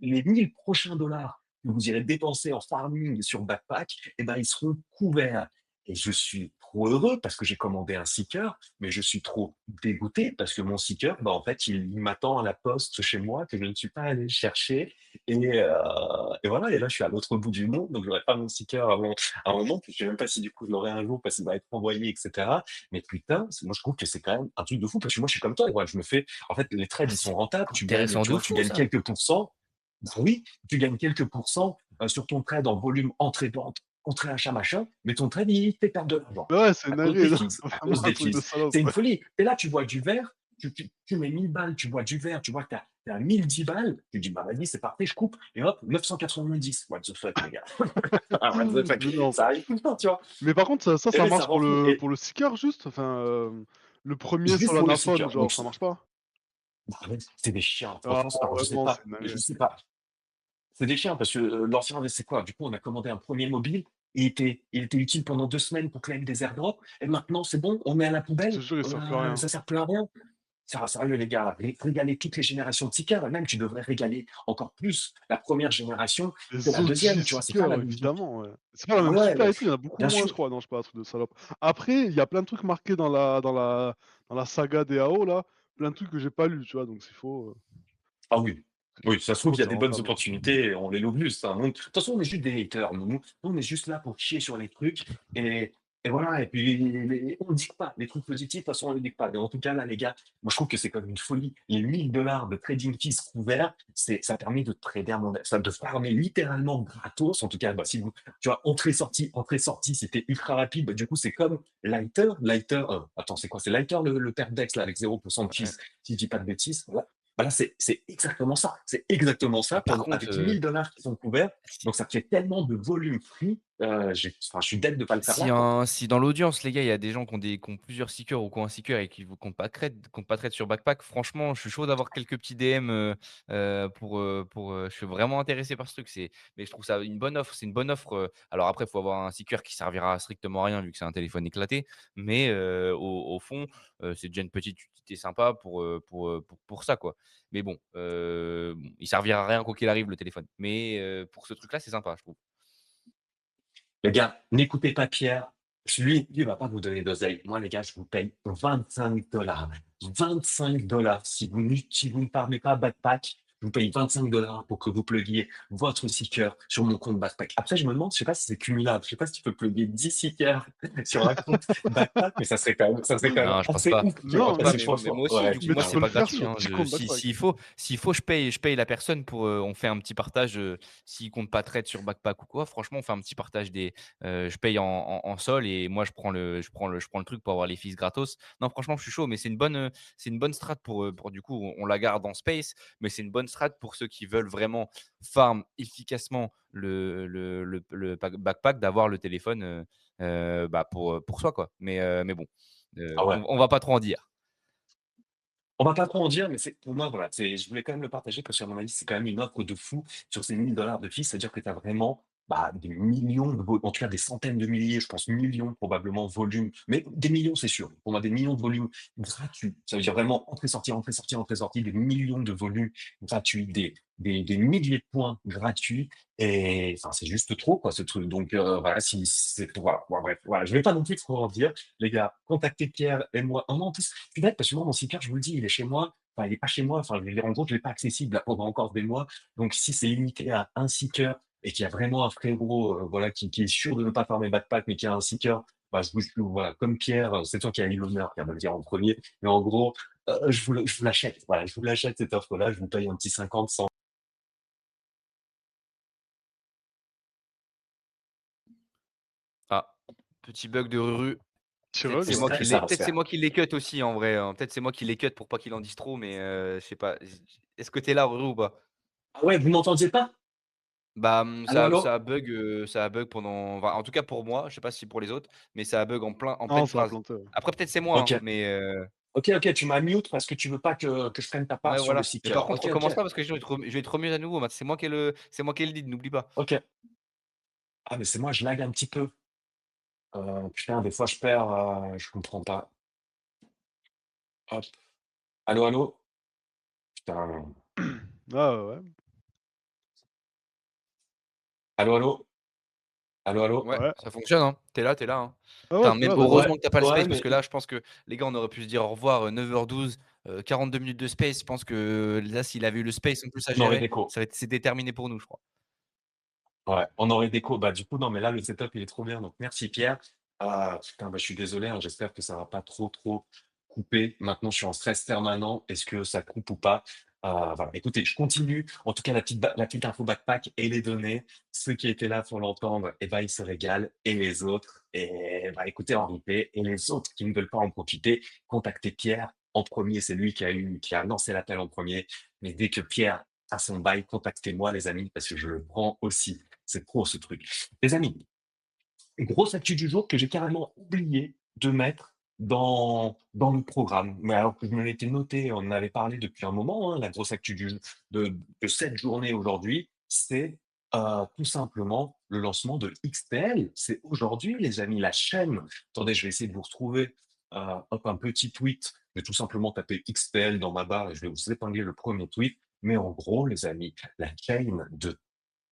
les 1000 prochains dollars que vous irez dépenser en farming sur Backpack, et ben, ils seront couverts. Et je suis trop heureux parce que j'ai commandé un Seeker, mais je suis trop dégoûté parce que mon Seeker, bah, en fait, il m'attend à la poste chez moi que je ne suis pas allé chercher. Et voilà, et là, je suis à l'autre bout du monde, donc j'aurai pas mon sticker avant un moment, puis je sais même pas si du coup je l'aurai un jour parce qu'il va être envoyé, et cetera. Mais putain, moi je trouve que c'est quand même un truc de fou parce que moi je suis comme toi, ouais, je me fais, en fait, les trades Ah, ils sont c'est rentables, intéressant tu de vois, tu fou gagnes ça! quelques pourcents. Bah oui, tu gagnes quelques pourcents sur ton trade en volume entrée-vente, entrée-achat, machin, mais ton trade il te fait perdre de l'argent Ouais, c'est à une cause des dinguerie, fees, à vraiment cause un des truc de fees. salope. C'est une folie. Et là, tu vois du vert, tu mets 1000 balles, tu vois du vert, tu vois que tu as 1010 balles, tu dis, bah vas-y, c'est parti, je coupe, et hop, 990. What the fuck, les gars? Ah, what the fuck? Mais non. Ça arrive tout le temps, tu vois? Mais par contre, ça Et ça là, ça marche rend fou. Et pour le seeker juste? Enfin, le premier juste pour le Solana seeker. genre, ça marche pas? Bah ouais, c'est des chiens, Ah franchement, alors je ouais, sais non, c'est pas, une je dinguerie. sais pas. C'est des chiens parce que l'ancien, c'est quoi? Du coup, on a commandé un premier mobile, il était utile pendant 2 semaines pour claim des airdrops, et maintenant, c'est bon, on met à la Je te poubelle, jure, il sert plus à rien. ça sert plus à rien. Sérieux les gars, régaler toutes les générations de seekers, et même tu devrais régaler encore plus la première génération que Les la deuxième, OG tu vois? C'est ça la seekers, vision. évidemment, ouais. C'est pas la même Ouais, supply mais et tout, il y en a beaucoup bien moins, je sûr. crois. Non, je sais pas, un truc de salope. Après, il y a plein de trucs marqués dans la saga des AO là, plein de trucs que j'ai pas lus, tu vois? Donc s'il faut, Ah oui. Oui, ça se trouve, il y a c'est des bonnes rentable. opportunités et on les lobe juste, hein. Donc, de toute façon, on est juste des haters. Nous, on est juste là pour chier sur les trucs et, et voilà. Et puis, on ne dit pas. Les trucs positifs, de toute façon, on ne les dit pas. Mais en tout cas, là, les gars, moi, je trouve que c'est comme une folie. Les 1000 $ de trading fees couverts, ça permet de trader ça de farmer littéralement gratos. En tout cas, bah, si vous, tu vois, entrée, sortie, c'était ultra rapide. Bah, du coup, c'est comme Lighter. Lighter, attends, c'est quoi? C'est Lighter le père Dex, là, avec 0% de Ouais. fees, si je dis pas de bêtises. Voilà. Bah là, c'est exactement ça. C'est exactement ça Par contre, avec 1000 $ qui sont couverts. Donc, ça fait tellement de volume free. Je suis dead de pas le faire là, quoi. si dans l'audience, les gars, il y a des gens qui ont plusieurs seekers ou qui ont un seeker et qui ont pas de trade sur Backpack, franchement, je suis chaud d'avoir quelques petits DM, je suis vraiment intéressé par ce truc. Mais je trouve ça une bonne offre. C'est une bonne offre, alors après, il faut avoir un seeker qui servira à strictement rien vu que c'est un téléphone éclaté, mais au fond, c'est déjà une petite utilité sympa pour ça, quoi. Mais bon, il servira à rien quoi qu'il arrive le téléphone. Mais pour ce truc-là, c'est sympa, je trouve. Les gars, n'écoutez pas Pierre. Lui, il va pas vous donner d'oseille. Moi, les gars, je vous paye 25 $. 25 $ si vous ne parlez pas Backpack, je vous paye 25 $ pour que vous pluguiez votre seeker sur mon compte Backpack. Après, je me demande, je sais pas si c'est cumulable. Je sais pas si tu peux plugger 10 seekers sur un compte Backpack, mais ça serait quand même Non, je pense assez pas. ouf, tu Je vois? pense Non, Parce pas, que mais franchement, moi aussi, ouais, du coup, mais moi, tu c'est peux le pas faire gratuit, sur hein. 10 comptes Backpack. S'il faut, je paye la personne pour, on fait un petit partage, s'il compte pas trade sur Backpack ou quoi, franchement, on fait un petit partage je paye en sol et moi, je prends le truc pour avoir les fees gratos. Non, franchement, je suis chaud, mais c'est une bonne strat pour du coup, on la garde en space, mais c'est une bonne strat pour ceux qui veulent vraiment farm efficacement le Backpack, d'avoir le téléphone, pour soi, quoi. Mais bon. ah ouais. On va pas trop en dire. On va pas trop en dire, mais c'est pour moi, voilà, je voulais quand même le partager parce qu'à mon avis, c'est quand même une offre de fou sur ces 1000 $ de fees. C'est-à-dire que tu as vraiment, bah, des millions en tout cas des centaines de milliers, je pense millions probablement volume, mais des millions, c'est sûr. Pour moi, des millions de volumes gratuits. Ça veut dire vraiment entrée-sortie, entrée-sortie, entrée-sortie, des millions de volumes gratuits, des milliers de points gratuits. Et enfin, c'est juste trop, quoi, ce truc. Donc, voilà, si c'est, voilà, bon, bref, voilà, je vais pas non plus trop en dire. Les gars, contactez Pierre et moi. En plus, je suis bête parce que moi, mon seeker, je vous le dis, il est chez moi. Enfin, il est pas chez moi. Enfin, je veux dire, en gros, je l'ai pas accessible là, pendant encore des mois. Donc, si c'est limité à un seeker et qu'il y a vraiment un frérot, voilà, qui est sûr de ne pas farmer backpack, mais qui a un seeker, bah, voilà, comme Pierre, c'est toi qui as eu l'honneur, qui va me le dire en premier. Mais en gros, je vous l'achète. Voilà, je vous l'achète cette offre-là. Je vous paye un petit 50, 100. Ah. Petit bug de Ruru. Peut-être T-Rug, c'est ouais. moi qui Ça les va se peut-être c'est faire. moi qui les cut aussi en vrai, hein. Peut-être c'est moi qui les cut pour pas qu'il en dise trop, mais je sais pas. Est-ce que tu es là, Ruru, ou pas? Ah ouais, vous m'entendiez pas? Bah, Allô, allô? ça a bug pendant enfin, en tout cas pour moi, je sais pas si pour les autres, mais ça a bug en Non, pleine ça a phrase. planté, ouais. Après peut-être c'est moi, hein, OK. mais OK, OK, tu m'as mute parce que tu veux pas que je prenne ta part ouais, sur le voilà. Mais par seeker. contre OK, OK, recommence pas parce que sinon je vais te remuer à nouveau. C'est moi qui ai le lead, n'oublie pas. OK. Ah mais c'est moi, je lag un petit peu. Putain, des fois je perds, je comprends pas. Hop. Allô, allô? Putain. Ah ouais, ouais. Allô, allô? Allô, allô? Ouais, Ouais. ça fonctionne, hein. Tu es là, hein. Ah ouais, Putain, tu es même là, vas-y. Ouais, heureusement que tu as pas le ouais, space parce mais que là, je pense que les gars, on aurait pu se dire au revoir, 9h12, 42 minutes de space. Je pense que là, s'il avait eu le space en plus à on aurait gérer, déco. c'était terminé pour nous, je crois. Ouais, on aurait déco. Bah, du coup, non, mais là, le setup, il est trop bien. Donc, merci Pierre. Putain, bah, je suis désolé, hein, j'espère que ça va pas trop couper. Maintenant, je suis en stress permanent. Est-ce que ça coupe ou pas? Voilà. Écoutez, je continue. En tout cas, la petite info backpack et les données. Ceux qui étaient là pour l'entendre, eh ben, ils se régalent. Et les autres, et bah, écoutez en replay. Et les autres qui ne veulent pas en profiter, contactez Pierre en premier. C'est lui qui a lancé l'appel en premier. Mais dès que Pierre a son bail, contactez-moi, les amis, parce que je le prends aussi. C'est pro ce truc. Les amis, grosse actu du jour que j'ai carrément oublié de mettre dans le programme. Mais alors que je me l'étais noté, on en avait parlé depuis un moment, hein, la grosse actu de cette journée aujourd'hui, c'est tout simplement le lancement de XPL. C'est aujourd'hui, les amis, la chaîne. Attendez, je vais essayer de vous retrouver hop, un petit tweet. Je vais tout simplement taper XPL dans ma barre et je vais vous épingler le premier tweet. Mais en gros, les amis, la chaîne de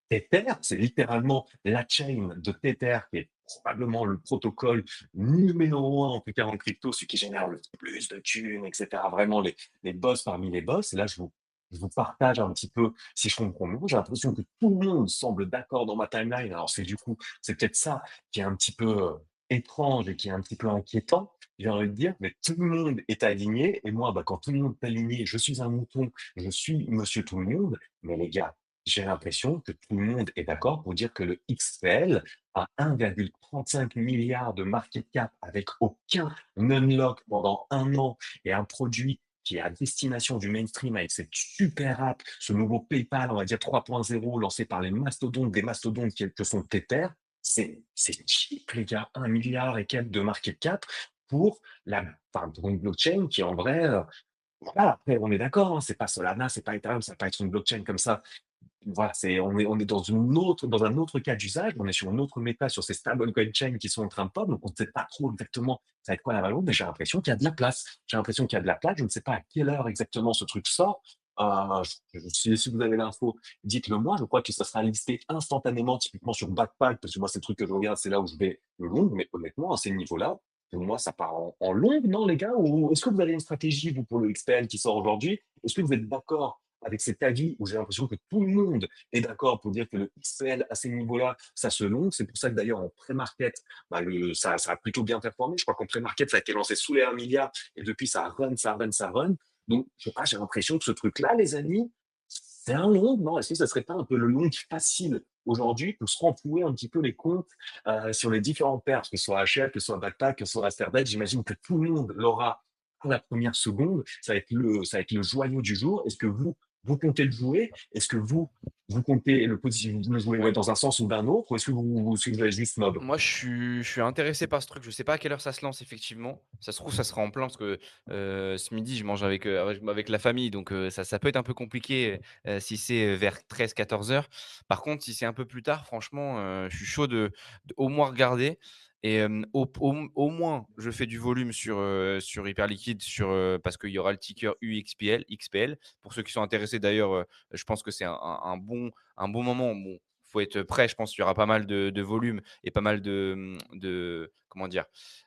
Tether, c'est littéralement la chain de Tether qui est probablement le protocole numéro 1, en tout cas en crypto, celui qui génère le plus de thunes, et cetera. Vraiment les boss parmi les boss. Et là, je vous partage un petit peu, si je comprends bien, j'ai l'impression que tout le monde semble d'accord dans ma timeline. Alors c'est peut-être ça qui est un petit peu, étrange et qui est un petit peu inquiétant, j'ai envie de dire, mais tout le monde est aligné et moi, bah, quand tout le monde est aligné, je suis un mouton, je suis monsieur tout le monde. Mais les gars, j'ai l'impression que tout le monde est d'accord pour dire que le XPL a 1,35 milliard de market cap avec aucun unlock pendant 1 an et un produit qui est à destination du mainstream avec cette super app, ce nouveau PayPal, on va dire 3.0, lancé par les mastodontes, des mastodontes que sont Tether. C'est cheap, les gars, 1 milliard et quelques de market cap pour enfin, pour une blockchain qui, en vrai, voilà, après, on est d'accord, hein, c'est pas Solana, c'est pas Ethereum, ça va pas être une blockchain comme ça. Voilà, on est dans un autre cas d'usage, on est sur une autre méta, sur ces stablecoin chains qui sont en train de pop, donc on ne sait pas trop exactement ça va être quoi la valeur, mais j'ai l'impression qu'il y a de la place. J'ai l'impression qu'il y a de la place, je ne sais pas à quelle heure exactement ce truc sort. Si vous avez l'info, dites-le moi. Je crois que ça sera listé instantanément, typiquement sur Backpack, parce que moi, c'est le truc que je regarde, c'est là où je vais le long, mais honnêtement, à ces niveaux-là, pour moi, ça part en longue, non, les gars? Ou est-ce que vous avez une stratégie, vous, pour le XPL qui sort aujourd'hui? Est-ce que vous êtes d'accord avec cet avis où j'ai l'impression que tout le monde est d'accord pour dire que le XPL à ces niveaux-là, ça se longe. C'est pour ça que d'ailleurs en pré-market, bah, ça a plutôt bien performé. Je crois qu'en pré-market, ça a été lancé sous les 1 milliard et depuis ça run, ça run, ça run. Donc, je sais pas, j'ai l'impression que ce truc-là, les amis, c'est un long, non? Est-ce que ça serait pas un peu le long facile aujourd'hui pour se renflouer un petit peu les comptes sur les différents pairs, que ce soit HL, que ce soit Backpack, que ce soit Asterdate? J'imagine que tout le monde l'aura à la première seconde. Ça va être le joyau du jour. Est-ce que vous comptez le jouer? Est-ce que vous comptez le jouer, ouais, dans un sens ou d'un autre? Ou est-ce que vous suivez juste Mob? Moi, je suis intéressé par ce truc. Je sais pas à quelle heure ça se lance effectivement. Ça se trouve, ça sera en plein parce que, ce midi, je mange avec la famille, donc ça peut être un peu compliqué, si c'est, vers 13-14 heures. Par contre, si c'est un peu plus tard, franchement, je suis chaud de au moins regarder et au moins, je fais du volume sur Hyperliquid parce qu'il y aura le ticker XPL. Pour ceux qui sont intéressés d'ailleurs, je pense que c'est un bon moment. Bon, faut être prêt, je pense qu'il y aura pas mal de volume et pas mal de comment dire?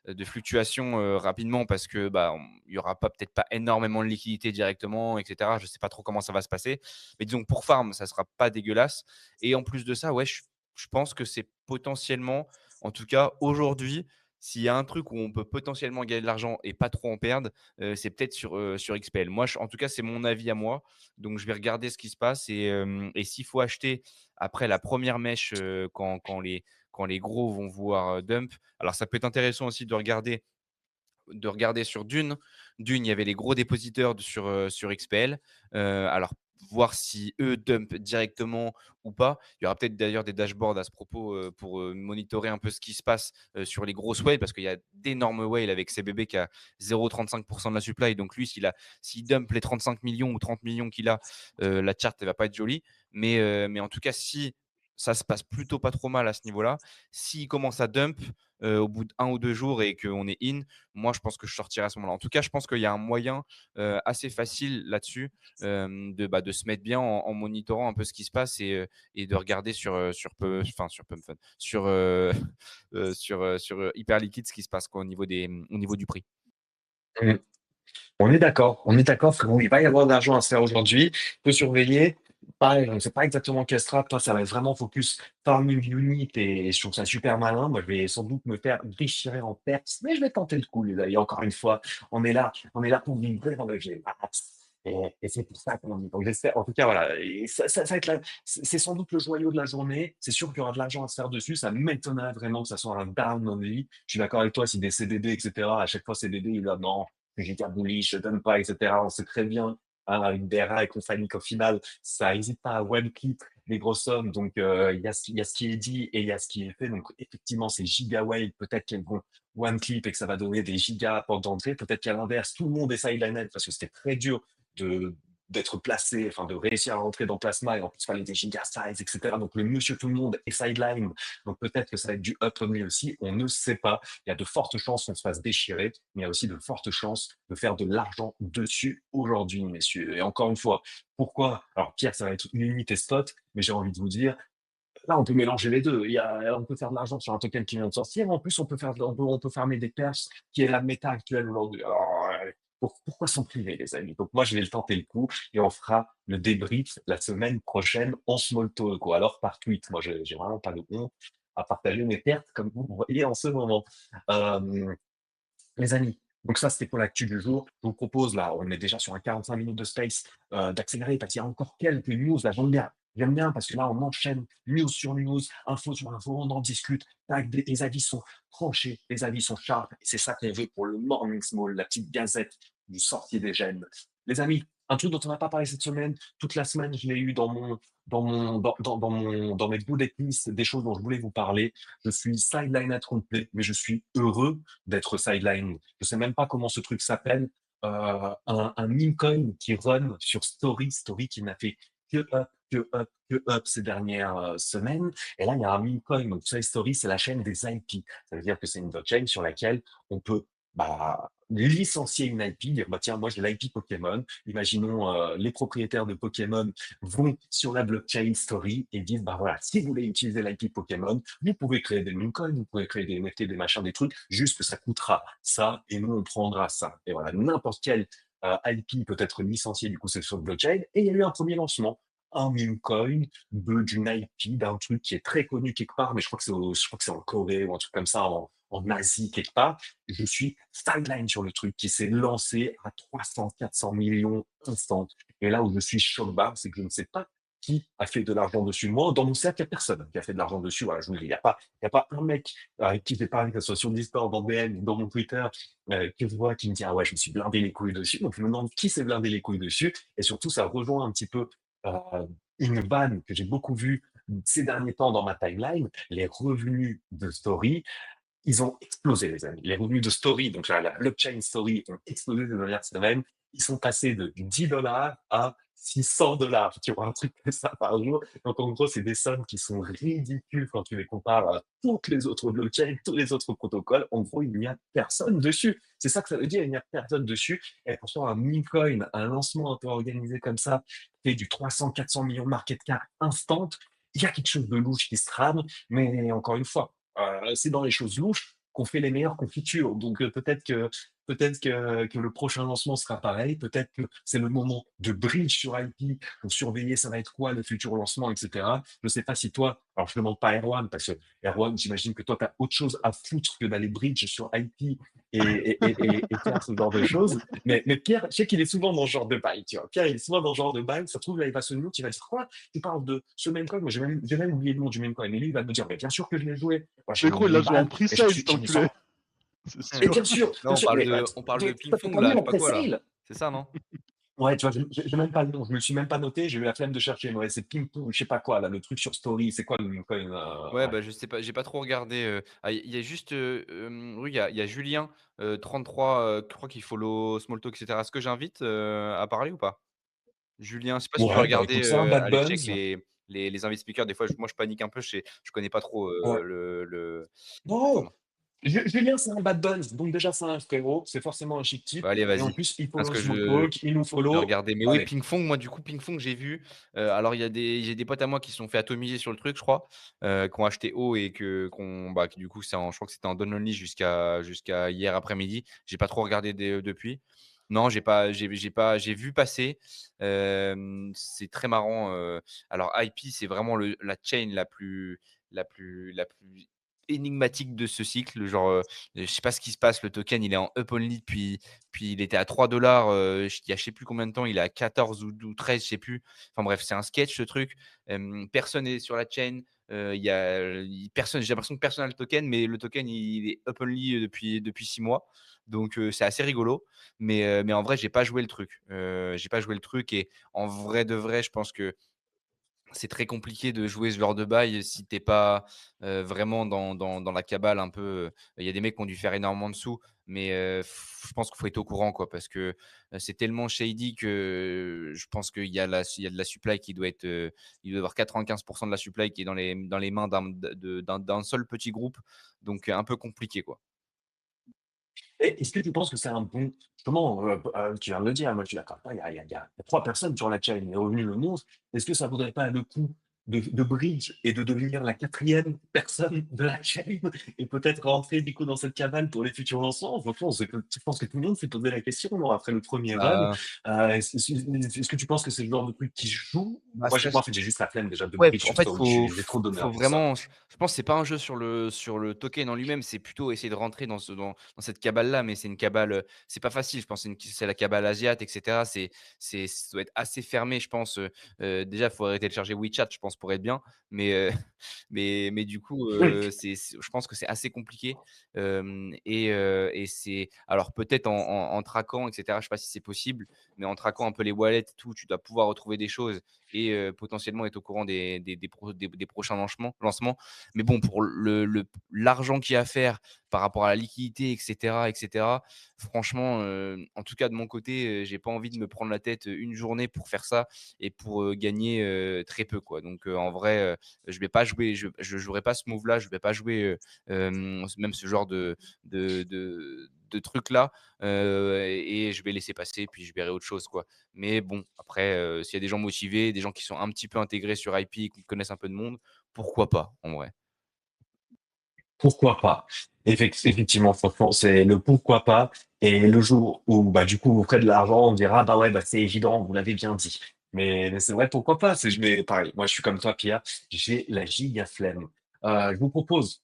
De fluctuations, rapidement parce que, bah, il y aura peut-être pas énormément de liquidité directement et cetera. Je sais pas trop comment ça va se passer. Mais disons que pour farm, ça sera pas dégueulasse et en plus de ça, ouais, je pense que c'est potentiellement, en tout cas aujourd'hui, s'il y a un truc où on peut potentiellement gagner de l'argent et pas trop en perdre, c'est peut-être sur XPL. Moi, en tout cas, c'est mon avis à moi, donc je vais regarder ce qui se passe et s'il faut acheter après la première mèche, quand les gros vont vouloir dump. Alors, ça peut être intéressant aussi de regarder sur Dune. Dune, il y avait les gros dépositeurs sur XPL. Alors, voir si eux dump directement ou pas. Il y aura peut-être d'ailleurs des dashboards à ce propos pour monitorer un peu ce qui se passe sur les grosses whales, parce qu'il y a d'énormes whales avec CBB qui a 0,35% de la supply. Donc lui, s'il dump les 35 millions ou 30 millions qu'il a, la charte ne va pas être jolie. Mais en tout cas, si ça se passe plutôt pas trop mal à ce niveau-là, s'il commence à dump au bout d'1 ou 2 jours et qu'on est in, moi, je pense que je sortirai à ce moment-là. En tout cas, je pense qu'il y a un moyen assez facile là-dessus de se mettre bien en monitorant un peu ce qui se passe et de regarder sur Pump Fun, sur Hyper Liquide ce qui se passe quoi, au niveau du prix. Mmh. On est d'accord, frérot, il va y avoir de l'argent à se faire aujourd'hui. Il faut surveiller. Pareil, on ne sait pas exactement quelle strat. Toi, ça va être vraiment focus farming unit et je trouve ça super malin. Moi, je vais sans doute me faire déchirer en pertes, mais je vais tenter le coup, les amis. Encore une fois, on est là pour vivre dans le jeu. Et c'est pour ça qu'on dit. Donc, j'espère, en tout cas, voilà. Et ça va être c'est sans doute le joyau de la journée. C'est sûr qu'il y aura de l'argent à se faire dessus. Ça m'étonnerait vraiment que ça soit un down only. Je suis d'accord avec toi, si des CDD, etc., à chaque fois, CDD, il a, non, Giga bullish, je donne pas, etc. On sait très bien, hein, avec Dera et compagnie qu'au final, ça hésite pas à one clip les grosses sommes. Donc, il y a ce qui est dit et il y a ce qui est fait. Donc, effectivement, c'est giga whale. Peut-être qu'elles vont one clip et que ça va donner des gigas portes d'entrée. Peut-être qu'à l'inverse, tout le monde est sidelined parce que c'était très dur de d'être placé, enfin de réussir à rentrer dans Plasma et en plus il fallait des giga size, etc. Donc le monsieur tout le monde est sideline. Donc peut-être que ça va être du up only aussi. On ne sait pas. Il y a de fortes chances qu'on se fasse déchirer, mais il y a aussi de fortes chances de faire de l'argent dessus aujourd'hui, messieurs. Et encore une fois, pourquoi? Alors, Pierre, ça va être une unité spot, mais j'ai envie de vous dire, là, on peut mélanger les deux. On peut faire de l'argent sur un token qui vient de sortir. En plus, on peut farmer des perches qui est la méta actuelle aujourd'hui. Alors, pourquoi s'en priver, les amis? Donc, moi, je vais le tenter le coup et on fera le débrief la semaine prochaine en small talk ou alors par tweet. Moi, j'ai vraiment pas de honte à partager mes pertes comme vous voyez en ce moment. Euh, les amis, donc ça, c'était pour l'actu du jour. Je vous propose, là, on est déjà sur un 45 minutes de space, d'accélérer parce qu'il y a encore quelques news. Là, j'aime bien. J'aime bien parce que là, on enchaîne news sur news, info sur info, on en discute. Tac, les avis sont tranchés, les avis sont sharp. Et c'est ça qu'on veut pour le Morning Small, la petite gazette du sorcier des gènes. Les amis, un truc dont on n'a pas parlé cette semaine, toute la semaine, je l'ai eu dans mes bullet lists, des choses dont je voulais vous parler. Je suis sideline à complet, mais je suis heureux d'être sideline. Je sais même pas comment ce truc s'appelle. Un meme coin qui run sur Story qui n'a fait que up, que up, que up ces dernières semaines. Et là, il y a un meme coin. Donc, vous savez, Story, c'est la chaîne des IP. Ça veut dire que c'est une blockchain sur laquelle on peut licencier une IP, dire bah tiens, moi j'ai l'IP Pokémon. Imaginons les propriétaires de Pokémon vont sur la blockchain Story et disent bah voilà, si vous voulez utiliser l'IP Pokémon, vous pouvez créer des meme coins, vous pouvez créer des NFT, des machins, des trucs, juste que ça coûtera ça et nous on prendra ça. Et voilà, n'importe quel IP peut être licencié, du coup c'est sur le blockchain. Et il y a eu un premier lancement, un meme coin d'une IP, d'un truc qui est très connu quelque part, mais je crois que c'est en Corée ou un truc comme ça, en Asie quelque part. Je suis sideline sur le truc qui s'est lancé à 300, 400 millions instant. Et là où je suis choc barre, c'est que je ne sais pas qui a fait de l'argent dessus. Moi, dans mon cercle, il n'y a personne qui a fait de l'argent dessus. Voilà, je vous le dis, il y a pas un mec avec qui j'ai parlé, que ce soit sur Discord, dans BN, dans mon Twitter, que je vois qui me dit, ah ouais, je me suis blindé les couilles dessus. Donc, je me demande qui s'est blindé les couilles dessus. Et surtout, ça rejoint un petit peu une vanne que j'ai beaucoup vue ces derniers temps dans ma timeline, les revenus de Story. Ils ont explosé, les amis. Les revenus de Story, donc la blockchain Story, ont explosé ces dernières semaines. Ils sont passés de 10 dollars à 600 dollars. Tu vois, un truc comme ça par jour. Donc, en gros, c'est des sommes qui sont ridicules quand tu les compares à toutes les autres blockchains, tous les autres protocoles. En gros, il n'y a personne dessus. C'est ça que ça veut dire, il n'y a personne dessus. Et pourtant, un meme coin, un lancement un peu organisé comme ça, fait du 300, 400 millions de market cap instant. Il y a quelque chose de louche qui se trame, mais encore une fois, c'est dans les choses louches qu'on fait les meilleures confitures. Donc peut-être que le prochain lancement sera pareil. Peut-être que c'est le moment de bridge sur IP pour surveiller ça va être quoi le futur lancement, etc. Je ne sais pas si toi, alors je ne demande pas Erwan parce que Erwan, j'imagine que toi tu as autre chose à foutre que d'aller bridge sur IP et faire ce genre de choses. Mais Pierre, je sais qu'il est souvent dans ce genre de bail, tu vois? Pierre, il est souvent dans ce genre de bail. Ça se trouve, là, il va se mute, il va dire: «Quoi? Tu parles de ce même code?» Moi, j'ai même oublié le nom du même code. Mais lui, il va me dire: «Mais bien sûr que je l'ai joué. Moi, j'ai Mais mis gros, il l'a 1000 joué en balles et pre-sale, cet j'ai mis enculé. 100». C'est Mais sûr. bien sûr, Là, bien sûr, mais on parle de tu ping-pong, pas là, mis je en sais pas quoi, là. pré-sale? C'est ça, non? Ouais, tu vois, j'ai même pas le nom, je me le suis même pas noté, j'ai eu la flemme de chercher. Ouais, c'est ping-pong, je sais pas quoi là, le truc sur Story, c'est quoi le nom quand Ouais, ouais. bah, je sais pas, j'ai pas trop regardé, il y a juste, oui, il y a Julien, 33, je crois qu'il follow Smalltalk et cetera. Est-ce que j'invite, à parler ou pas? Julien, je sais pas si tu veux Ouais, bah regarder, écoute, c'est un bad aller check buzz. les invites speakers. Des fois, je panique un peu, je connais pas trop, Ouais. le Non! format. Julien, c'est un bad buzz, donc déjà c'est un frérot, c'est forcément un chic type Bah, allez, et en vas-y, plus il parce follow que Smalltalk, il nous je vais follow. regarder. Mais oui, Allez. Ping-Pong, moi, du coup, Ping-Pong, j'ai vu, alors j'ai des potes à moi qui se sont fait atomiser sur le truc, je crois, qui ont acheté haut et bah, qui du coup, je crois que c'était en down only jusqu'à hier après-midi. J'ai pas trop regardé depuis. Non, j'ai vu passer, c'est très marrant, alors IP, c'est vraiment la chain la plus énigmatique de ce cycle, genre, je sais pas ce qui se passe, le token, il est en up only puis il était à 3 il y a je sais plus combien de temps, il est à 14 ou 13, je sais plus. Enfin bref, c'est un sketch ce truc. Personne n'est sur la chain, il y a personne, j'ai l'impression que personne n'a le token, mais le token il est up only depuis 6 mois. Donc c'est assez rigolo. Mais en vrai, j'ai pas joué le truc et en vrai de vrai, je pense que c'est très compliqué de jouer ce genre de bail si tu es pas, vraiment dans la cabale un peu, il y a des mecs qui ont dû faire énormément de sous, mais je pense qu'il faut être au courant, quoi, parce que, c'est tellement shady que je pense qu'il y a de la supply qui doit être, il doit y avoir 95 de la supply qui est dans les mains d'un seul petit groupe, donc un peu compliqué, quoi. Et est-ce que tu penses que c'est un bon justement, tu viens de le dire, moi je suis d'accord, il y a 3 personnes sur la chain, il est revenu le monstre. Est-ce que ça vaudrait pas le coup de bridge et de devenir la 4e personne de la chain et peut-être rentrer du coup dans cette cabale pour les futurs lancements? Franchement, je pense que tout le monde s'est posé la question, non, après le premier run. Bah Est-ce que tu penses que c'est le genre de truc qui se joue? bah, Moi, ça en fait, j'ai juste la flemme déjà de Ouais, bridge en sur fait, Story, j'ai trop faut d'honneur pour ça. vraiment je pense que c'est pas un jeu sur le token en lui-même, c'est plutôt essayer de rentrer dans cette cabale-là, mais c'est une cabale, c'est pas facile, je pense, c'est la cabale asiate et cetera. Ça doit être assez fermé, je pense, déjà, il faudrait télécharger WeChat, je pense, pour être bien, mais mais du coup, je pense que c'est assez compliqué, et c'est alors peut-être en traquant et cetera, je sais pas si c'est possible, mais en traquant un peu les wallets et tout, tu dois pouvoir retrouver des choses et potentiellement être au courant des prochains lancements. Mais bon, pour l'argent qu'il y a à faire par rapport à la liquidité et cetera, franchement, en tout cas de mon côté, j'ai pas envie de me prendre la tête, une journée pour faire ça et pour, gagner, très peu, quoi. Donc en vrai, je vais pas jouer, je jouerai pas ce move-là, je vais pas jouer, même ce genre de truc-là, et je vais laisser passer, puis je verrai autre chose, quoi. Mais bon, après, s'il y a des gens motivés, des gens qui sont un petit peu intégrés sur IP, qui connaissent un peu de monde, pourquoi pas, en vrai? Pourquoi pas? Effectivement, franchement, c'est le pourquoi pas et le jour où, bah, du coup, vous ferez de l'argent, on dira: «Bah, ouais, bah, c'est évident, vous l'avez bien dit». Mais c'est vrai, pourquoi pas? C'est je mets pareil, moi, je suis comme toi, Pierre, j'ai la giga flemme. Je vous propose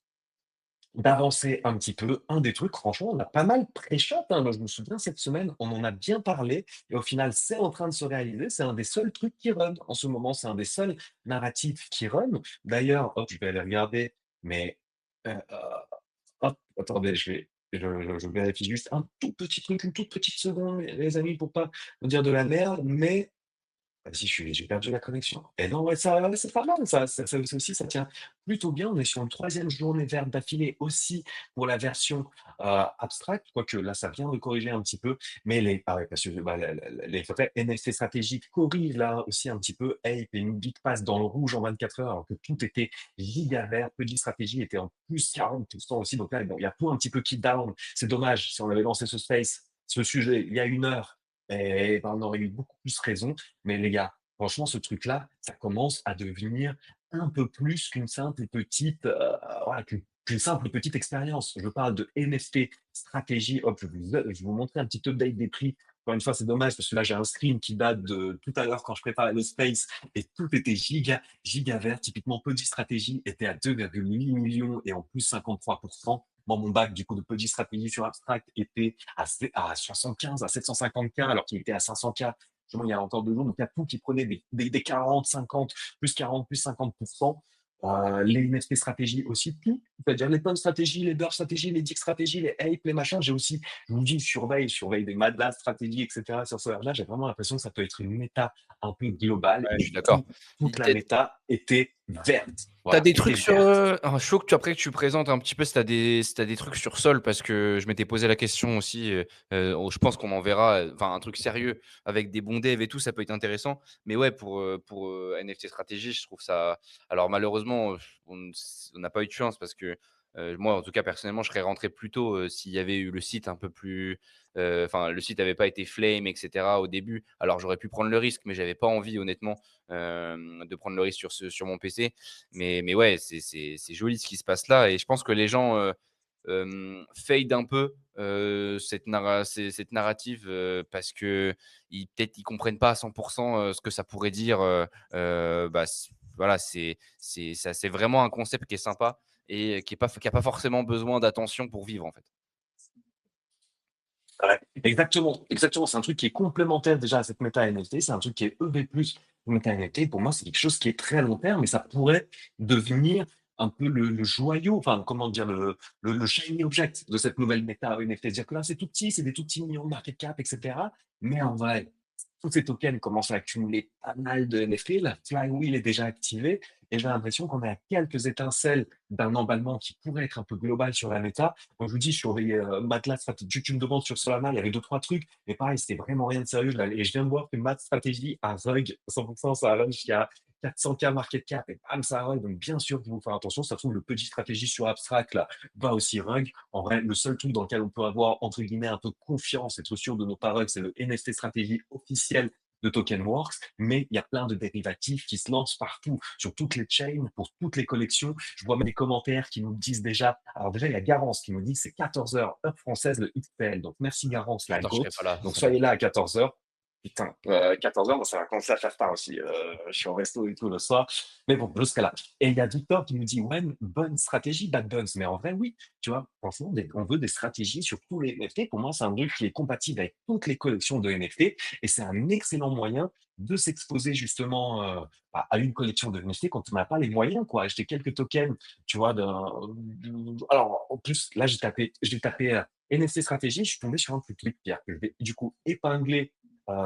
d'avancer un petit peu. Un des trucs, franchement, on a pas mal pré-shot, hein. Moi, je me souviens cette semaine, on en a bien parlé et au final, c'est en train de se réaliser. C'est un des seuls trucs qui run en ce moment. C'est un des seuls narratifs qui run. D'ailleurs, hop, je vais aller regarder, mais hop, attendez, je vérifie juste un tout petit truc, une toute petite seconde, les amis, pour pas me dire de la merde, mais vas-y, j'ai perdu la connexion. Et non, ouais, ça ouais, c'est pas mal ça aussi, ça tient plutôt bien. On est sur une troisième journée verte d'affilée aussi pour la version, abstract, quoique là, ça vient de corriger un petit peu, mais ouais, parce que, bah, les vrais NFT stratégiques corrigent là aussi un petit peu. Ape et Nubit passent dans le rouge en 24 heures, alors que tout était giga vert. Petit stratégie était en plus 40% aussi, donc là, bon, il y a tout un petit peu qui down. C'est dommage, si on avait lancé ce sujet il y a 1 heure, et ben, on aurait eu beaucoup plus raison. Mais les gars, franchement, ce truc-là, ça commence à devenir un peu plus qu'une simple petite, voilà, qu'une simple petite expérience. Je parle de NFT stratégie. Hop, je vais vous montrer un petit update des prix. Encore une fois, c'est dommage parce que là, j'ai un screen qui date de tout à l'heure quand je préparais le space et tout était giga vert. Typiquement, Podi Stratégie était à 2,8 millions et en plus 53%. Moi, mon bac, du coup, de Pudgy Stratégie sur Abstract était à 75, à 750K, alors qu'il était à 500K, justement, il y a encore 2 jours. Donc, il y a tout qui prenait des 40, 50, plus 40, plus 50%. Les NFT stratégies aussi, tout. C'est-à-dire les bonnes stratégies, les beurre stratégies, les dick stratégies, les ape, les machins. J'ai aussi, je vous dis, surveille des madlas stratégies, etc. Sur ce là j'ai vraiment l'impression que ça peut être une méta un peu globale Ouais, je et suis d'accord. toute la méta était verte. T'as Voilà, des était trucs sur, verte. chaud que tu après que tu présentes un petit peu si tu des trucs sur Sol parce que je m'étais posé la question aussi, je pense qu'on en verra, enfin un truc sérieux avec des bons devs et tout, ça peut être intéressant. Mais ouais, pour, NFT stratégie, je trouve ça alors malheureusement, on n'a pas eu de chance parce que, moi en tout cas personnellement, je serais rentré plus tôt, s'il y avait eu le site un peu plus, enfin le site avait pas été flame et cetera au début. Alors j'aurais pu prendre le risque, mais j'avais pas envie honnêtement, de prendre le risque sur mon PC. Mais ouais, c'est joli ce qui se passe là et je pense que les gens, fade un peu, cette narrative, parce qu'ils peut-être ils comprennent pas à 100 ce que ça pourrait dire, bah, voilà, c'est vraiment un concept qui est sympa et qui a pas forcément besoin d'attention pour vivre, en fait. Ouais, exactement, exactement. C'est un truc qui est complémentaire déjà à cette méta NFT. C'est un truc qui est EV+, méta NFT. Pour moi, c'est quelque chose qui est très long terme, mais ça pourrait devenir un peu le joyau, enfin, comment dire, le shiny object de cette nouvelle méta NFT. C'est-à-dire que là, c'est tout petit, c'est des tout petits millions de market cap, etc. Mais en vrai, tous ces tokens commencent à accumuler pas mal de NFT. La flywheel est déjà activée et j'ai l'impression qu'on est à quelques étincelles d'un emballement qui pourrait être un peu global sur la méta. Moi, je vous dis, je surveillais Matelas Stratégie. Tu me demandes sur Solana, il y avait deux, trois trucs, mais pareil, c'était vraiment rien de sérieux. Et je viens de voir que Mat Stratégie a rug 100%, ça run jusqu'à 400K market cap et bam, ça rug. Donc, bien sûr qu'il faut faire attention. Ça se trouve, le petit stratégie sur Abstract, là, va aussi rug. En vrai, le seul truc dans lequel on peut avoir, entre guillemets, un peu confiance, être sûr de nos pas rug, c'est le NFT stratégie officiel de TokenWorks, mais il y a plein de dérivatifs qui se lancent partout, sur toutes les chains, pour toutes les collections. Je vois même des commentaires qui nous disent déjà, alors déjà, il y a Garance qui nous dit que c'est 14 heures heure française le XPL. Donc merci Garance, la Putain, je GOAT. serais pas là. Donc soyez là à 14 heures. Putain, 14 heures, moi, ça va commencer à faire tard aussi. Je suis au resto et tout le soir. Mais bon, je serai là. Et il y a Victor qui nous dit, ouais, bonne stratégie, bad buns. Mais en vrai, oui, tu vois, franchement, on veut des stratégies sur tous les NFT. Pour moi, c'est un truc qui est compatible avec toutes les collections de NFT. Et c'est un excellent moyen de s'exposer justement à une collection de NFT quand on n'a pas les moyens, quoi. Acheter quelques tokens, tu vois. Alors, en plus, là, j'ai tapé NFT stratégie, je suis tombé sur un petit truc, Pierre, que je vais du coup épingler.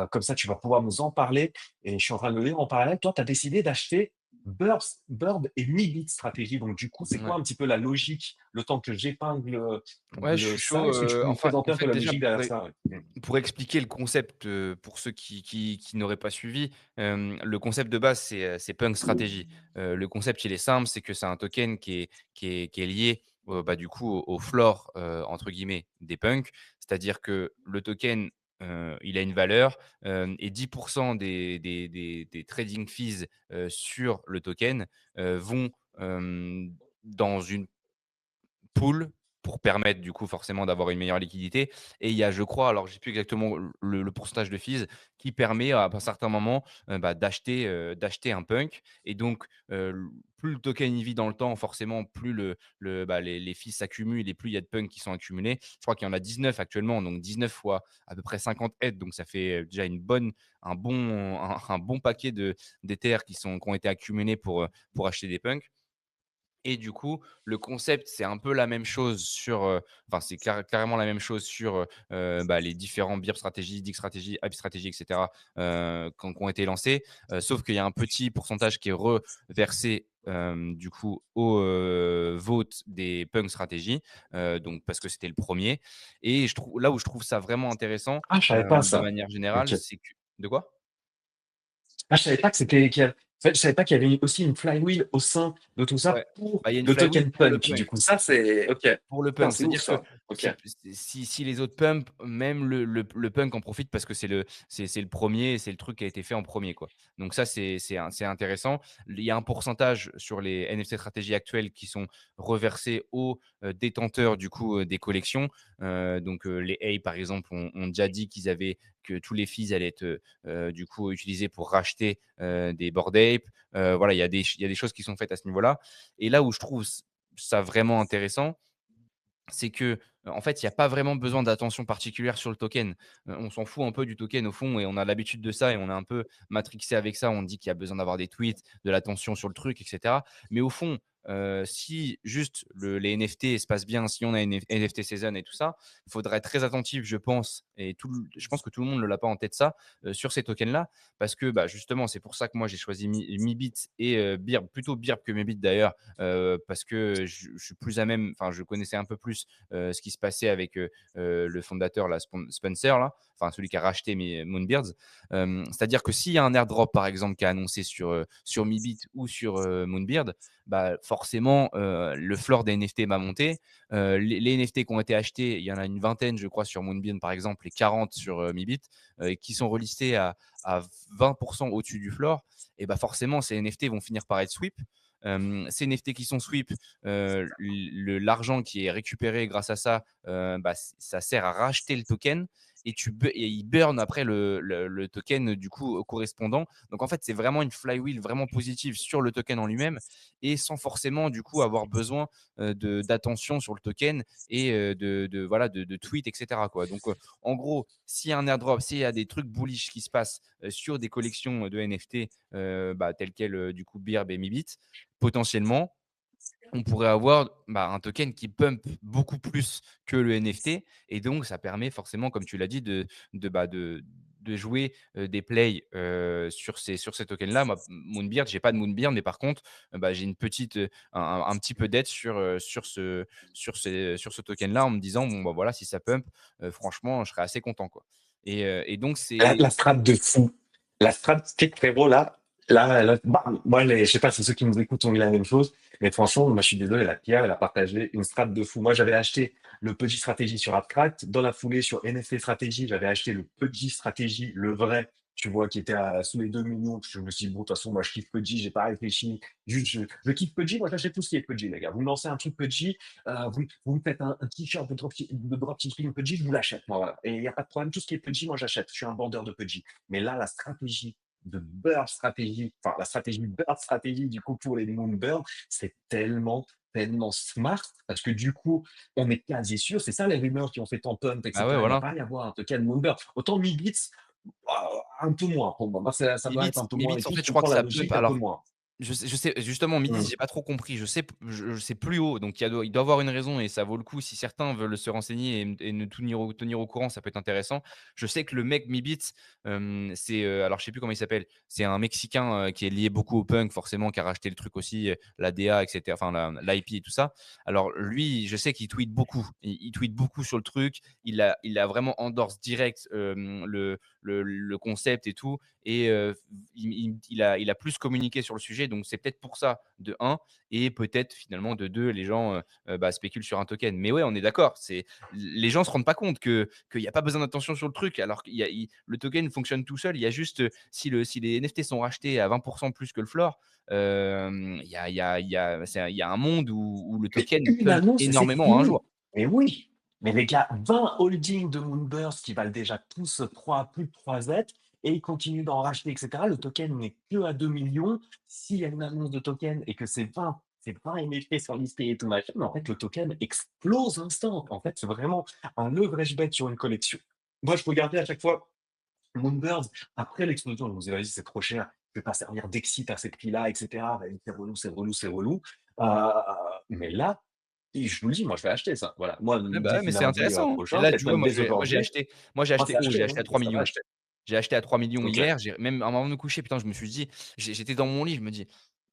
Comme ça, tu vas pouvoir nous en parler. Et je suis en train de le lire en parallèle. Toi, tu as décidé d'acheter Bird et Mibit stratégie. Donc, du coup, c'est quoi Ouais. un petit peu la logique, le temps que j'épingle Ouais, je suis ça? chaud, Est-ce que tu peux nous enfin, présenter en un peu fait, la déjà logique derrière ça? Ouais. pour expliquer le concept, pour ceux qui n'auraient pas suivi, le concept de base, c'est Punk Strategy. Le concept, il est simple, c'est que c'est un token qui est lié, bah, du coup, au floor, entre guillemets, des punks. C'est-à-dire que le token, il a une valeur, et 10 des trading fees, sur le token, vont, dans une pool pour permettre du coup forcément d'avoir une meilleure liquidité et il y a je crois, alors je sais plus exactement le pourcentage de fees qui permet à un certain moment, bah, d'acheter un punk et donc, plus le token il vit dans le temps forcément plus bah, les fees s'accumulent et plus il y a de punks qui sont accumulés. Je crois qu'il y en a 19 actuellement, donc 19 fois à peu près 50 ETH, donc ça fait, déjà un bon paquet d'Ether qui ont été accumulés pour acheter des punks. Et du coup, le concept, c'est un peu la même chose sur, enfin, c'est carrément la même chose sur, bah, les différents BIRB stratégies, DIG stratégies, IP stratégies et cetera, qui ont été lancés. Sauf qu'il y a un petit pourcentage qui est reversé, du coup, au, vote des punk stratégies, donc parce que c'était le premier. Et là où je trouve ça vraiment intéressant, Ah, je savais pas de ça. manière générale, OK. c'est que de quoi? Ah, je savais pas que c'était en fait, je savais pas qu'il y avait aussi une flywheel au sein de tout ça Ouais, pour bah, il y a une le flywheel token pour le Punk. Du punk. coup, ça, c'est OK. Pour le Putain, punk, c'est ouf c'est-à-dire que ça. OK. si les autres pumpent, même le punk en profite parce que c'est le premier, et c'est le truc qui a été fait en premier quoi. Donc ça, c'est intéressant. Il y a un pourcentage sur les NFT stratégies actuelles qui sont reversés aux, détenteurs du coup, des collections. Donc, les A par exemple ont déjà dit que tous les fees allaient être, du coup utilisés pour racheter, des Bored Ape. Voilà, il y a des choses qui sont faites à ce niveau-là et là où je trouve ça vraiment intéressant, c'est que, en fait, il y a pas vraiment besoin d'attention particulière sur le token. On s'en fout un peu du token au fond et on a l'habitude de ça et on est un peu matrixé avec ça. On dit qu'il y a besoin d'avoir des tweets, de l'attention sur le truc et cetera. Mais au fond, si juste les NFT se passent bien, si on a une NFT season et tout ça, il faudrait être très attentif, je pense et je pense que tout le monde ne l'a pas en tête ça, sur ces tokens-là. Parce que, bah, justement, c'est pour ça que moi j'ai choisi Mibit et Birb, plutôt Birb que Mibit d'ailleurs, parce que je suis plus à même, enfin, je connaissais un peu plus ce qui se passait avec le fondateur, là, Spencer, là, enfin, celui qui a racheté Moonbirds. C'est-à-dire que s'il y a un airdrop, par exemple, qui est annoncé sur Mibit ou sur Moonbird, bah, forcément, le floor des NFT va monter. Les NFT qui ont été achetés, il y en a une vingtaine, je crois, sur Moonbird, par exemple, et 40 sur Mibit, qui sont relistés à 20% au-dessus du floor. Et bah forcément, ces NFT vont finir par être sweep. Ces NFT qui sont sweep, l'argent qui est récupéré grâce à ça, bah, ça sert à racheter le token et il burn après le token du coup correspondant. Donc en fait, c'est vraiment une flywheel vraiment positive sur le token en lui-même et sans forcément du coup avoir besoin d'attention sur le token et voilà, de tweets, etc. Quoi. Donc en gros, s'il y a un airdrop, s'il y a des trucs bullish qui se passent sur des collections de NFT bah, telles quelles du coup Birb et Mibit, potentiellement, on pourrait avoir bah, un token qui pump beaucoup plus que le NFT. Et donc, ça permet forcément, comme tu l'as dit, de jouer des plays sur ces tokens-là. Moi, Moonbeard, j'ai pas de Moonbeard, mais par contre, bah, j'ai une petite, un petit peu d'aide sur ce token-là en me disant, bon, bah, voilà, si ça pump, franchement, je serais assez content. Quoi. Et donc, La, c'est. la strat de fou. La strat, tu sais, frérot, bam, moi, je sais pas si ceux qui nous écoutent ont eu la même chose, mais franchement, moi, je suis désolé, la Pierre, elle a partagé une strat de fou. Moi, j'avais acheté le Pudgy Strategy sur Abstract. Dans la foulée, sur NFT Strategy, j'avais acheté le Pudgy Strategy, le vrai, tu vois, qui était sous les 2 millions. Je me suis dit, bon, de toute façon, moi, je kiffe Pudgy, j'ai pas réfléchi. Juste, je kiffe Pudgy, moi, j'achète tout ce qui est Pudgy, les gars. Vous me lancez un truc Pudgy, vous me faites un t-shirt de dropshipping Pudgy, je vous l'achète, moi, voilà. Et il n'y a pas de problème, tout ce qui est Pudgy, moi, j'achète. Je suis un vendeur de Pudgy. Mais là, la stratégie de Bird Stratégie, enfin la stratégie Bird Stratégie du coup pour les Moonbird, c'est tellement smart parce que du coup, on est quasi sûr, c'est ça les rumeurs qui ont fait tant pump, Ah ouais, etc. Il va voilà. pas y avoir un token Moonbird. Autant Mibits, un peu moins pour moi. Moi, ça doit être un peu moins Mibit, et en tout. fait, Je je crois comprends que la ça pump. logique, un peu Alors, moins. je sais justement Midi, Mm. j'ai pas trop compris. Je sais plus haut, donc il doit avoir une raison et ça vaut le coup si certains veulent se renseigner et ne tout tenir au courant, ça peut être intéressant. Je sais que le mec Mibit, c'est, alors je sais plus comment il s'appelle, c'est un Mexicain, qui est lié beaucoup au punk forcément, qui a racheté le truc aussi, la DA et cetera, enfin la l'IP et tout ça. Alors lui, je sais qu'il tweet beaucoup. Il tweet beaucoup sur le truc. Il a vraiment endorse direct, le concept et tout et il a plus communiqué sur le sujet, donc c'est peut-être pour ça, de un, et peut-être finalement de deux, les gens bah, spéculent sur un token. Mais ouais, on est d'accord, les gens se rendent pas compte qu'il n'y a pas besoin d'attention sur le truc, alors que le token fonctionne tout seul. Il y a juste, si les NFT sont rachetés à 20% plus que le floor, il y a un monde où le Mais token une pump annonce, c'est énormément un fini. jour. Mais oui. Mais les gars, 20 holdings de Moonburst qui valent déjà tous plus de 3 Z et ils continuent d'en racheter, etc. Le token n'est que à 2 millions. S'il y a une annonce de token et que c'est 20 NFT sur listé et tout machin, mais en fait, le token explose instant. En fait, c'est vraiment un leverage bet sur une collection. Moi, je regardais à chaque fois Moonbirds, après l'explosion, je me disais, vas-y, c'est trop cher, je vais pas servir d'exit à ces prix-là, etc. Vas-y, c'est relou, c'est relou, c'est relou. Euh, mais là, et je vous le dis, moi, je vais acheter ça. Voilà. Moi, Ouais, bah, ouais, d'ici mais c'est lundi intéressant, hein. Et prochain, là, peut-être tu vois, même dès aujourd'hui, moi, j'ai moi, c'est acheté haut, acheté, j'ai hein, acheté à et 3 ça va millions. acheter. J'ai acheté à 3 millions Ok. hier, même avant de me coucher, putain, je me suis dit, j'étais dans mon lit, je me dis: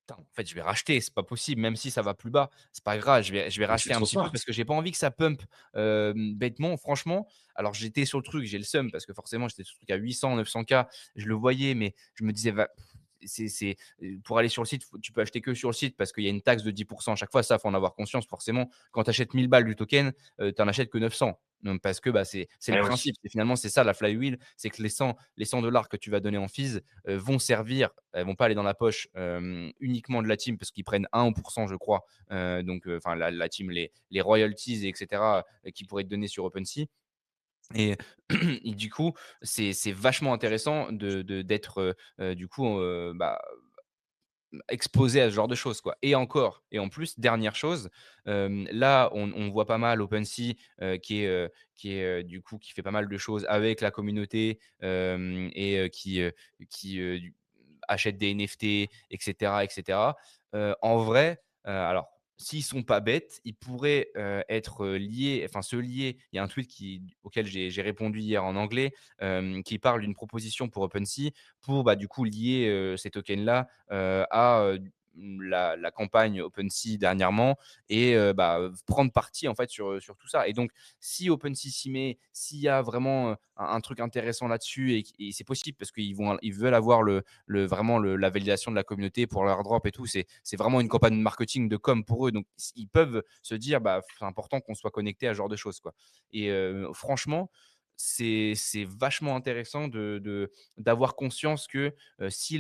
«Putain, en fait, je vais racheter, c'est pas possible, même si ça va plus bas, c'est pas grave, je vais Mais c'est racheter un trop petit peu smart. parce que j'ai pas envie que ça pump, bêtement». Franchement, alors j'étais sur le truc, j'ai le seum parce que forcément, j'étais sur le truc à 800-900 K, je le voyais, mais je me disais: «Va». Pour aller sur le site, tu peux acheter que sur le site parce qu'il y a une taxe de 10% à chaque fois. Ça, faut en avoir conscience forcément. Quand tu achètes 1000 balles du token, tu en achètes que 900. Donc parce que, bah, c'est le Eh oui. principe. Finalement, c'est ça la flywheel, c'est que les 100 que tu vas donner en fees, vont servir, elles vont pas aller dans la poche, uniquement de la team parce qu'ils prennent 1 ou je crois, donc enfin la team, les royalties et cetera, qu'ils pourraient te donner sur OpenSea et et du coup, c'est vachement intéressant d'être, du coup, bah, exposé à ce genre de choses, quoi. Et encore et en plus, dernière chose, là, on voit pas mal OpenSea, du coup, qui fait pas mal de choses avec la communauté, et qui achète des NFT et cetera et cetera. En vrai, alors s'ils sont pas bêtes, ils pourraient, être, liés enfin se lier. Il y a un tweet auquel j'ai répondu hier en anglais, qui parle d'une proposition pour OpenSea pour, bah, du coup lier, ces tokens-là, la campagne OpenSea dernièrement et bah, prendre parti en fait sur tout ça. Et donc si OpenSea s'y met, s'il y a vraiment, un truc intéressant là-dessus et c'est possible parce ils veulent avoir vraiment la validation de la communauté pour leur drop et tout. C'est vraiment une campagne marketing de com pour eux. Donc ils peuvent se dire: «Bah, c'est important qu'on soit connecté à ce genre de choses, quoi». Et franchement, c'est vachement intéressant d'avoir conscience que, si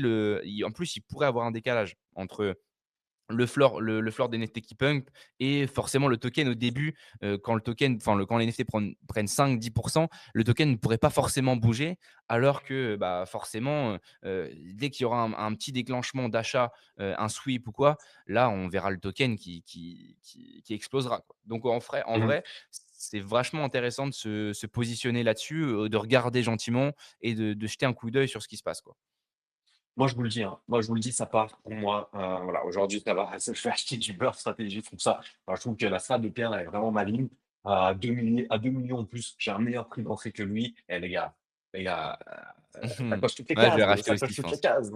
en plus, il pourrait avoir un décalage entre le floor des NFT qui pump et forcément le token au début, quand le token enfin quand les NFT prennent 5-10, le token ne pourrait pas forcément bouger. Alors que, bah, forcément, dès qu'il y aura un petit déclenchement d'achat, un sweep ou quoi, là, on verra le token qui explosera, quoi. Donc en Mmh. vrai, c'est vachement intéressant de se positionner là-dessus, de regarder gentiment et de jeter un coup d'œil sur ce qui se passe, quoi. Moi, je vous le dis, hein, moi, je vous le dis, ça part pour moi, voilà, aujourd'hui, ça va, je fais acheter du beurre stratégie, je trouve ça je trouve que la strat de Pierre, elle est vraiment maligne. À 2 millions en plus, j'ai un meilleur prix d'entrée que lui. Eh les gars, ça coche toutes les Ouais, je vais cases, racheter ça aussi, coche je toutes les pense. cases.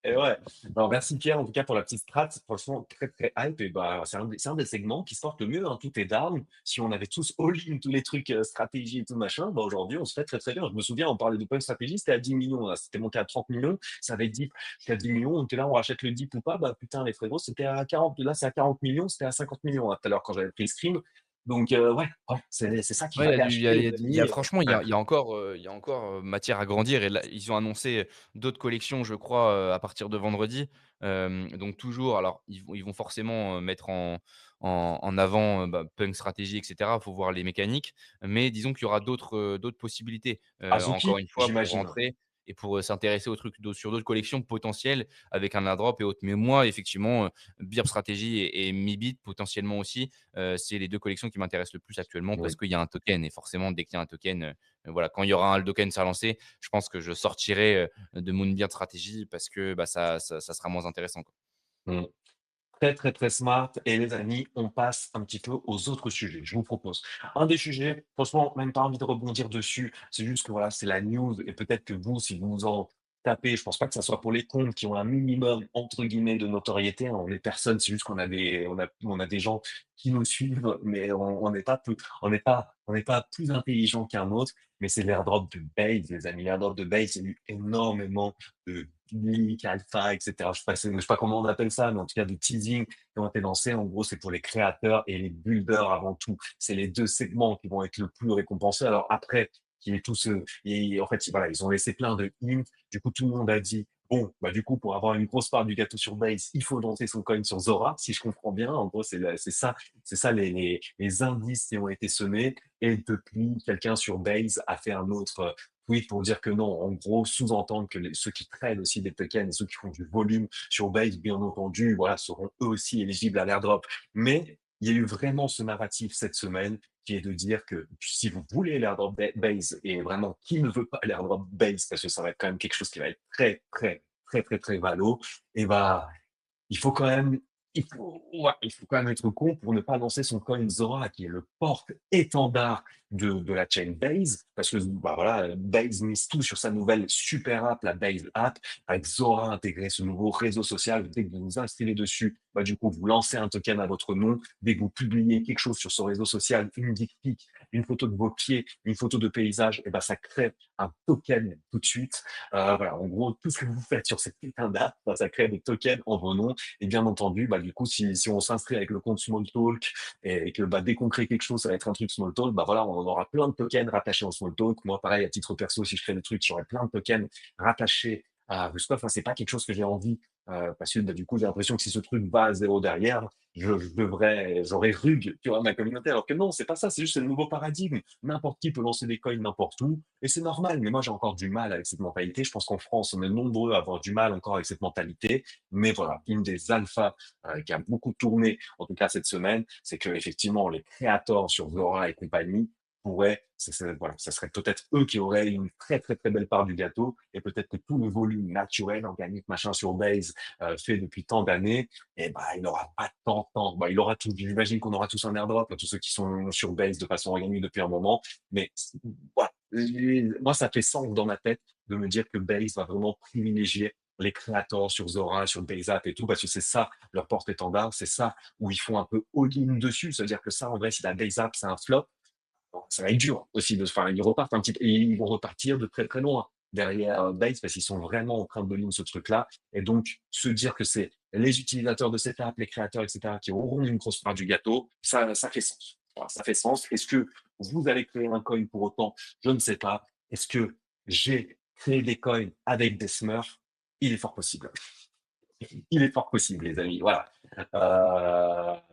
Et ouais. Alors merci Pierre, en tout cas, pour la petite strat. Franchement, très, très hype et bah, c'est un des segments qui se porte le mieux, hein. Tout est down. Si on avait tous all-in tous les trucs, stratégie et tout machin, bah, aujourd'hui, on se fait très, très bien. Je me souviens, on parlait de point stratégie, c'était à 10 millions là, c'était monté à 30 millions, ça avait dit jusqu'à 10 millions, on était là, on rachète le dip ou pas, bah putain les frérots, c'était à 40, là c'est à 40 millions, c'était à 50 millions hein, tout à l'heure quand j'avais pris le screen. Donc ouais, c'est ça qu'il Ouais, fallait acheter les il y a amis. franchement, Ouais. il y a encore, matière à grandir et là, ils ont annoncé d'autres collections, je crois, à partir de vendredi. Donc toujours alors ils vont forcément, mettre en avant, bah, Punk Strategy et cetera. Il faut voir les mécaniques, mais disons qu'il y aura d'autres possibilités, encore Azuki, une fois pour j'imagine. rentrer et pour, s'intéresser aux trucs sur d'autres collections potentielles avec un airdrop et autres. Mais moi, effectivement, Beer Strategy et Mibit potentiellement aussi, c'est les 2 collections qui m'intéressent le plus actuellement parce Oui. qu'il y a un token et forcément dès qu'il y a un token, voilà, quand il y aura un token à lancer, je pense que je sortirai, de Moonbeard Strategy parce que, bah, ça sera moins intéressant, quoi. Mmh. Très, très, très smart et les amis, on passe un petit peu aux autres sujets. Je vous propose un des sujets, franchement, même pas envie de rebondir dessus, c'est juste que voilà, c'est la news et peut-être que vous, si vous en tapez, je pense pas que ça soit pour les comptes qui ont un minimum, entre guillemets, de notoriété, hein. On est personne, c'est juste qu'on a on a des gens qui nous suivent, mais on n'est pas on n'est pas plus intelligent qu'un autre, mais c'est l'airdrop de Base, les amis. L'airdrop de Base, il y a eu énormément de leaks, alpha, et cetera. Je sais pas comment on appelle ça, mais en tout cas de teasing qui ont été lancés. En gros, c'est pour les créateurs et les builders avant tout. C'est les 2 segments qui vont être le plus récompensés. Alors après, qu'il y ait tout ce et en fait, voilà, ils ont laissé plein de hints. Du coup, tout le monde a dit: «Bon, bah, du coup, pour avoir une grosse part du gâteau sur Base, il faut lancer son coin sur Zora», si je comprends bien. En gros, c'est ça les indices qui ont été semés et depuis, quelqu'un sur Base a fait un autre, tweet pour dire que non, en gros, sous-entendre que ceux qui traitent aussi des tokens et ceux qui font du volume sur Base, bien entendu, voilà, seront eux aussi éligibles à l'airdrop. Mais il y a eu vraiment ce narratif cette semaine qui est de dire que si vous voulez l'airdrop Base et vraiment qui ne veut pas l'airdrop Base parce que ça va être quand même quelque chose qui va être très, très, très, très, très valo, et bah, il faut quand même il faut quand même être con pour ne pas lancer son coin Zora qui est le porte-étendard de la chain Base parce que, bah, voilà, Base mise tout sur sa nouvelle super app, la Base app, avec Zora intégré, ce nouveau réseau social. Dès que vous vous inscrivez dessus, bah, du coup, vous lancez un token à votre nom. Dès que vous publiez quelque chose sur ce réseau social, une dick pic, une photo de vos pieds, une photo de paysage, et ben ça crée un token tout de suite. Voilà, en gros, tout ce que vous faites sur cette putain d'app, bah, ça crée des tokens en vos noms et bien entendu, bah, du coup, si on s'inscrit avec le compte Smalltalk et que bah, dès qu'on crée quelque chose, ça va être un truc Smalltalk, bah voilà, on aura plein de tokens rattachés au Smalltalk. Moi, pareil, à titre perso, si je crée des trucs, j'aurai plein de tokens rattachés à Ruscov. Enfin, c'est pas quelque chose que j'ai envie parce que bah, du coup, j'ai l'impression que si ce truc va à zéro derrière, j'aurais rug, tu vois, ma communauté. Alors que non, c'est pas ça, c'est juste le nouveau paradigme. N'importe qui peut lancer des coins n'importe où et c'est normal. Mais moi, j'ai encore du mal avec cette mentalité. Je pense qu'en France, on est nombreux à avoir du mal encore avec cette mentalité. Mais voilà, une des alphas qui a beaucoup tourné, en tout cas cette semaine, c'est que effectivement les créateurs sur Zora et compagnie pourraient, voilà, ça serait peut-être eux qui auraient une très très très belle part du gâteau et peut-être que tout le volume naturel, organique, machin sur Base fait depuis tant d'années, et ben il n'aura pas tant. Bah, il aura tout. J'imagine qu'on aura tous un airdrop, tous ceux qui sont sur Base de façon organique depuis un moment, mais voilà, moi ça fait sens dans ma tête de me dire que Base va vraiment privilégier les créateurs sur Zora, sur Base App et tout, parce que c'est ça leur porte-étendard, c'est ça où ils font un peu all-in dessus. C'est-à-dire que ça, en vrai, si la Base App c'est un flop, bon, ça va être dur aussi. Enfin, ils repartent un petit peu, et ils vont repartir de très très loin derrière Base parce qu'ils sont vraiment en train de all-in ce truc-là. Et donc, se dire que c'est les utilisateurs de cette app, les créateurs, etc., qui auront une grosse part du gâteau, ça fait sens. Voilà, ça fait sens. Est-ce que vous allez créer un coin pour autant? Je ne sais pas. Est-ce que j'ai créé des coins avec des smurfs? Il est fort possible. Il est fort possible, les amis. Voilà.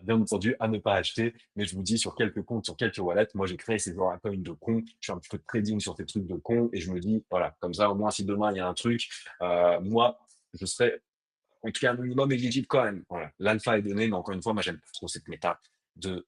Bien entendu, à ne pas acheter, mais je vous dis sur quelques comptes, sur quelques wallets, moi j'ai créé ces coins de con. Je fais un petit peu de trading sur ces trucs de con et je me dis, voilà, comme ça, au moins, si demain il y a un truc, moi, je serai en tout cas un minimum éligible quand même. Voilà. L'alpha est donné, mais encore une fois, moi j'aime pas trop cette méta de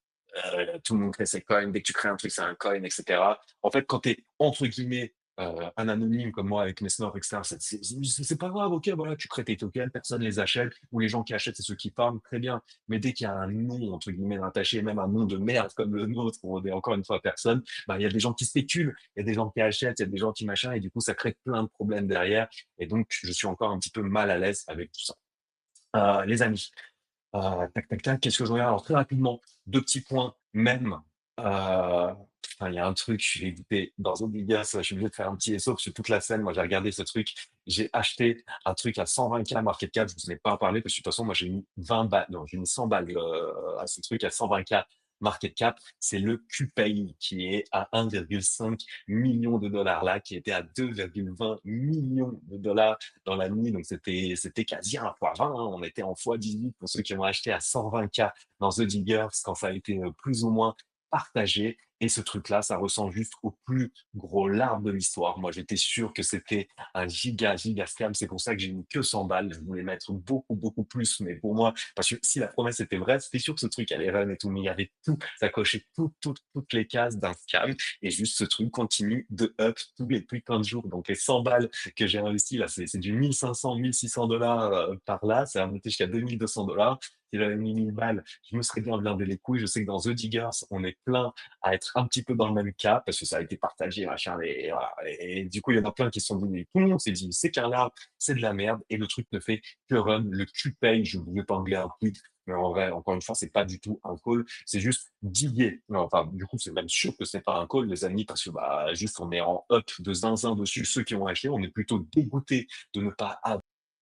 tout le monde crée ses coins, dès que tu crées un truc, c'est un coin, etc. En fait, quand tu es entre guillemets un anonyme comme moi avec mes snors, etc., c'est pas grave, ok, voilà, tu crées tes tokens, personne les achète, ou les gens qui achètent, c'est ceux qui parlent, très bien. Mais dès qu'il y a un nom, entre guillemets, rattaché, même un nom de merde comme le nôtre, où on est encore une fois personne, bah, il y a des gens qui spéculent, il y a des gens qui achètent, il y a des gens qui machin, et du coup, ça crée plein de problèmes derrière. Et donc, je suis encore un petit peu mal à l'aise avec tout ça. Les amis, tac, tac, tac, qu'est-ce que je regarde? Alors très rapidement, 2 petits points même, putain, il y a un truc, je vais goûter dans Obligas, je suis obligé de faire un petit SO parce que toute la scène, moi j'ai regardé ce truc, j'ai acheté un truc à 120K market cap, je vous en ai pas parlé parce que de toute façon moi j'ai mis 20 balles, non j'ai mis 100 balles, à ce truc à 120K market cap, c'est le QPay qui est à 1,5 million de dollars là, qui était à 2,20 millions de dollars dans la nuit, donc c'était quasi un fois 20, hein. On était en fois 18 pour ceux qui ont acheté à 120K dans The Diggers quand ça a été plus ou moins partagé. Et ce truc-là, ça ressemble juste au plus gros lard de l'histoire. Moi, j'étais sûr que c'était un giga scam. C'est pour ça que j'ai mis que 100 balles. Je voulais mettre beaucoup plus. Mais pour moi, parce que si la promesse était vraie, c'était sûr que ce truc allait run et tout. Mais il y avait tout. Ça cochait toutes les cases d'un scam. Et juste ce truc continue de up tous les putains de jours. Donc les 100 balles que j'ai investi là, c'est du 1500, 1600 dollars par là. Ça a monté jusqu'à 2200 dollars. Si j'avais mis 1000 balles, je me serais bien blindé les couilles. Je sais que dans The Diggers, on est plein à être un petit peu dans le même cas parce que ça a été partagé, machin. Et, voilà. Et du coup, il y en a plein qui se sont dit, tout le monde s'est dit, c'est qu'un arbre, c'est de la merde. Et le truc ne fait que run. Le QPay, je voulais pas anglais un tweet. Mais en vrai, encore une fois, c'est pas du tout un call, c'est juste diguer. Non, enfin, du coup, c'est même sûr que c'est pas un call, les amis, parce que bah, juste on est en up de zinzin dessus. Ceux qui ont acheté, on est plutôt dégoûtés de ne pas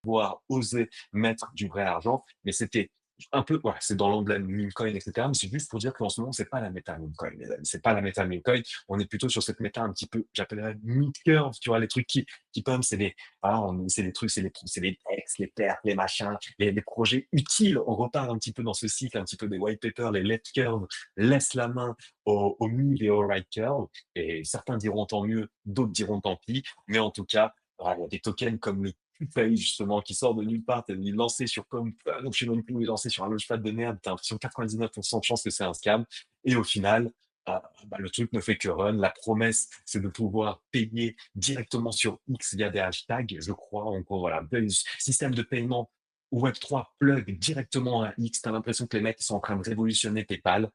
avoir osé mettre du vrai argent. Mais c'était un peu, voilà, c'est dans l'emblème meme coin, etc. Mais c'est juste pour dire qu'en ce moment, c'est pas la méta meme coin, les amis. C'est pas la méta meme coin. On est plutôt sur cette méta un petit peu, j'appellerais mid-curve, tu vois, les trucs qui pump, c'est les, ah, c'est les trucs, c'est les decks, les pertes, les machins, les projets utiles. On repart un petit peu dans ce cycle, un petit peu des white papers, les left curve, laisse la main au mid et au right curve. Et certains diront tant mieux, d'autres diront tant pis. Mais en tout cas, voilà, il y a des tokens comme le QPay, justement, qui sort de nulle part, il est lancé sur comme, donc je sais même plus où il est lancé sur un launchpad de merde, t'as l'impression 99% de chance que c'est un scam. Et au final, bah, le truc ne fait que run. La promesse, c'est de pouvoir payer directement sur X via des hashtags, je crois. En gros, voilà, système de paiement Web3 plug directement à X. T'as l'impression que les mecs ils sont en train de révolutionner PayPal.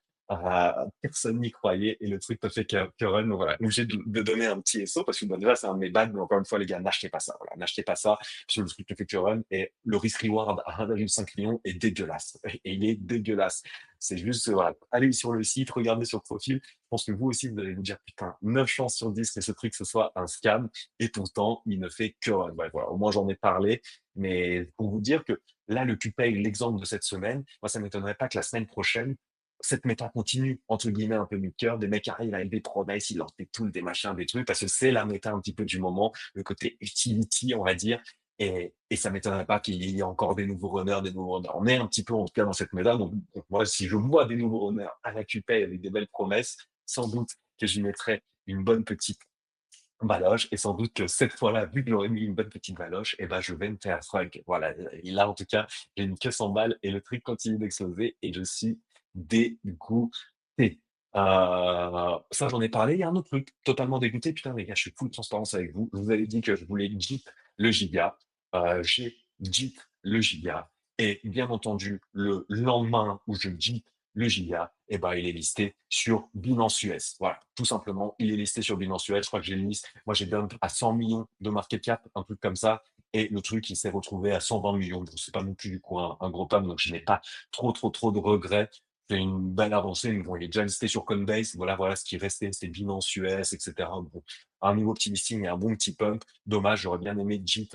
Personne n'y croyait et le truc ne fait que run. Donc voilà, obligé de donner un petit SO parce que bon, déjà c'est un de mes bags, mais encore une fois les gars, n'achetez pas ça. Voilà, n'achetez pas ça parce que le truc ne fait que run et le risk reward à 1,5 million est dégueulasse. Et il est dégueulasse. C'est juste, voilà, allez sur le site, regardez sur le profil. Je pense que vous aussi, vous allez vous dire, putain, 9 chances sur 10 que ce truc, ce soit un scam. Et pourtant, il ne fait que run. Ouais, voilà, au moins, j'en ai parlé. Mais pour vous dire que là, le QPay, l'exemple de cette semaine, moi, ça m'étonnerait pas que la semaine prochaine, cette méta continue, entre guillemets, un peu mid-cœur, des mecs arrivent avec des promesses, ils lancent des tools, des machins, des trucs, parce que c'est la méta un petit peu du moment, le côté utility, on va dire. Et ça m'étonnerait pas qu'il y ait encore des nouveaux runners, des nouveaux runners. On est un petit peu en tout cas dans cette méta, donc moi si je vois des nouveaux runners à la QPay avec des belles promesses, sans doute que j'y mettrai une bonne petite baloche et sans doute que cette fois-là, vu que j'aurais mis une bonne petite baloche et ben je vais me faire frag. Voilà, et là en tout cas, j'ai mis que 100 balles et le truc continue d'exploser et je suis dégoûté. Ça j'en ai parlé. Il y a un autre truc, totalement dégoûté. Putain les gars, je suis full transparence avec vous. Je vous avais dit que je voulais Jeep le Giga. J'ai Jeep le Giga et bien entendu, le lendemain où je Jeep le Giga, et ben, il est listé sur Binance US. Voilà, tout simplement, il est listé sur Binance US. Je crois que j'ai une liste. Moi, j'ai dump à 100 millions de market cap, un truc comme ça. Et le truc, il s'est retrouvé à 120 millions. Donc, c'est pas non plus du coup un gros pam. Donc, je n'ai pas trop de regrets. C'est une belle avancée. Mais bon, il est déjà listé sur Coinbase. Voilà ce qui restait. C'était Binance US, etc. Bon, un niveau petit listing et un bon petit pump. Dommage, j'aurais bien aimé JIT,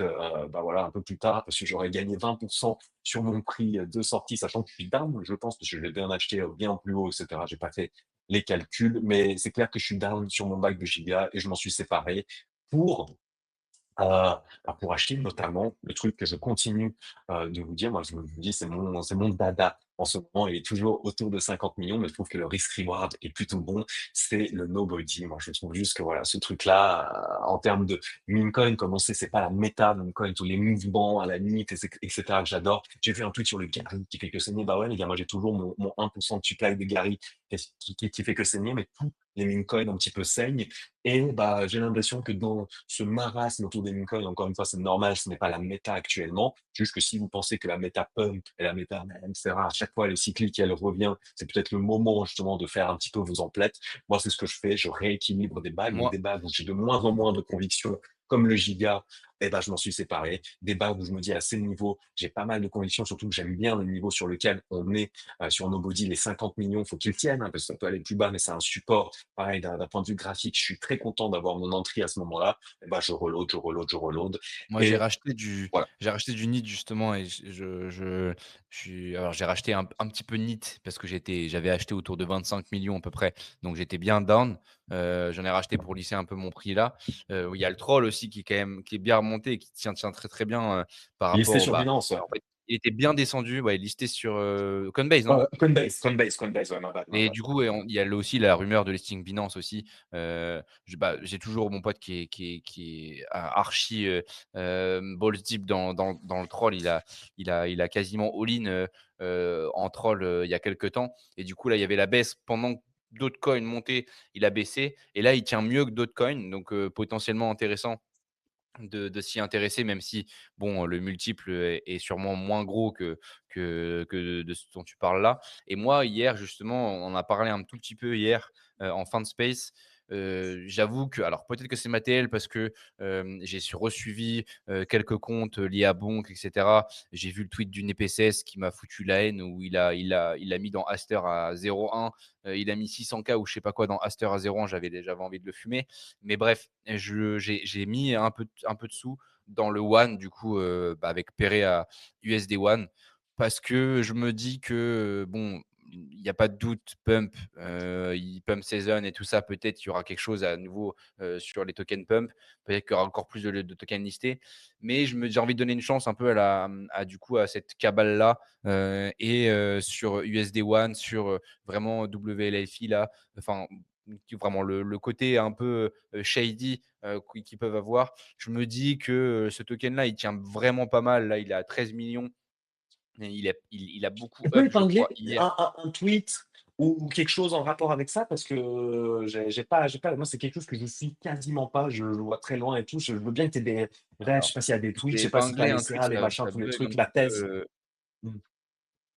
bah voilà, un peu plus tard, parce que j'aurais gagné 20% sur mon prix de sortie, sachant que je suis down, je pense, parce que je l'ai bien acheté bien plus haut, etc. J'ai pas fait les calculs, mais c'est clair que je suis down sur mon bac de giga et je m'en suis séparé pour pour acheter notamment le truc que je continue, de vous dire, moi je me dis c'est mon dada en ce moment, il est toujours autour de 50 millions, mais je trouve que le risk reward est plutôt bon, c'est le nobody. Moi je trouve juste que voilà, ce truc-là, en termes de meme coin, comme on sait, c'est pas la méta meme coin, tous les mouvements à la limite et cetera que j'adore. J'ai vu un tweet sur le Gary qui fait que saigner, bah ouais les gars, moi j'ai toujours mon 1% de supply de Gary qui fait que saigner, mais tous les meme coins un petit peu saignent et bah, j'ai l'impression que dans ce marasme autour des meme coins, encore une fois, c'est normal, ce n'est pas la méta actuellement. Juste que si vous pensez que la méta pump et la méta, etc., à chaque fois, elle est cyclique et elle revient, c'est peut-être le moment, justement, de faire un petit peu vos emplettes. Moi, c'est ce que je fais. Je rééquilibre des bagues. Donc, Moi, des bagues où j'ai de moins en moins de conviction, comme le Giga, eh ben, je m'en suis séparé. Des bagues où je me dis à ces niveaux, j'ai pas mal de convictions, surtout que j'aime bien le niveau sur lequel on est, sur nos body, les 50 millions, faut qu'ils tiennent, hein, parce que ça peut aller plus bas, mais c'est un support. Pareil, d'un point de vue graphique, je suis très content d'avoir mon entrée à ce moment-là. Et ben, je reload moi, et voilà. j'ai racheté du NIT justement et je suis alors j'ai racheté un petit peu NIT parce que j'avais acheté autour de 25 millions à peu près, donc j'étais bien down. J'en ai racheté pour lisser un peu mon prix là. Il y a le troll aussi qui est bien remonté et qui tient très, très bien, par Listé rapport au sur Binance, ouais. en fait, il était bien descendu, ouais, listé sur, Coinbase, non? Coinbase, ouais, my Et bad. du coup, et il y a aussi la rumeur de listing Binance aussi. J'ai toujours mon pote qui est archi, balls deep dans le troll. Il a quasiment all-in, en troll, il y a quelque temps et du coup, là, il y avait la baisse pendant que d'autres coins montaient, il a baissé et là, il tient mieux que d'autres coins donc potentiellement intéressant de s'y intéresser, même si, bon, le multiple est sûrement moins gros que de ce dont tu parles là. Et moi, hier, justement, on en a parlé un tout petit peu hier, en fin de space. J'avoue que, alors peut-être que c'est Mattel parce que j'ai resuivi quelques comptes liés à Bonk, etc. J'ai vu le tweet d'une EPCS qui m'a foutu la haine où il a mis dans Aster à 0,1. Il a mis 600K ou je sais pas quoi dans Aster à 0,1. J'avais envie de le fumer. Mais bref, j'ai mis un peu de sous dans le One, du coup, avec Perret à USD One, parce que je me dis que, bon, il n'y a pas de doute, pump, il pump season et tout ça, peut-être qu'il y aura quelque chose à nouveau sur les tokens pump, peut-être qu'il y aura encore plus de tokens listés, mais j'ai envie de donner une chance un peu du coup, à cette cabale-là et sur USD One, sur vraiment WLFI là, enfin vraiment le côté un peu shady qu'ils peuvent avoir. Je me dis que ce token-là, il tient vraiment pas mal. Là, il est à 13 millions. Et il a beaucoup Tu peux up, je épingler crois, hier. un tweet ou quelque chose en rapport avec ça? Parce que j'ai pas moi, c'est quelque chose que je suis quasiment pas, je vois très loin et tout. Je veux bien que tu aies des refs, je Alors, sais pas s'il y a des je tweets, je t'ai sais pas si tu as épinglé les un CA, tweet, les machins, ça tous les bug un trucs, la petit peu. thèse. Mmh.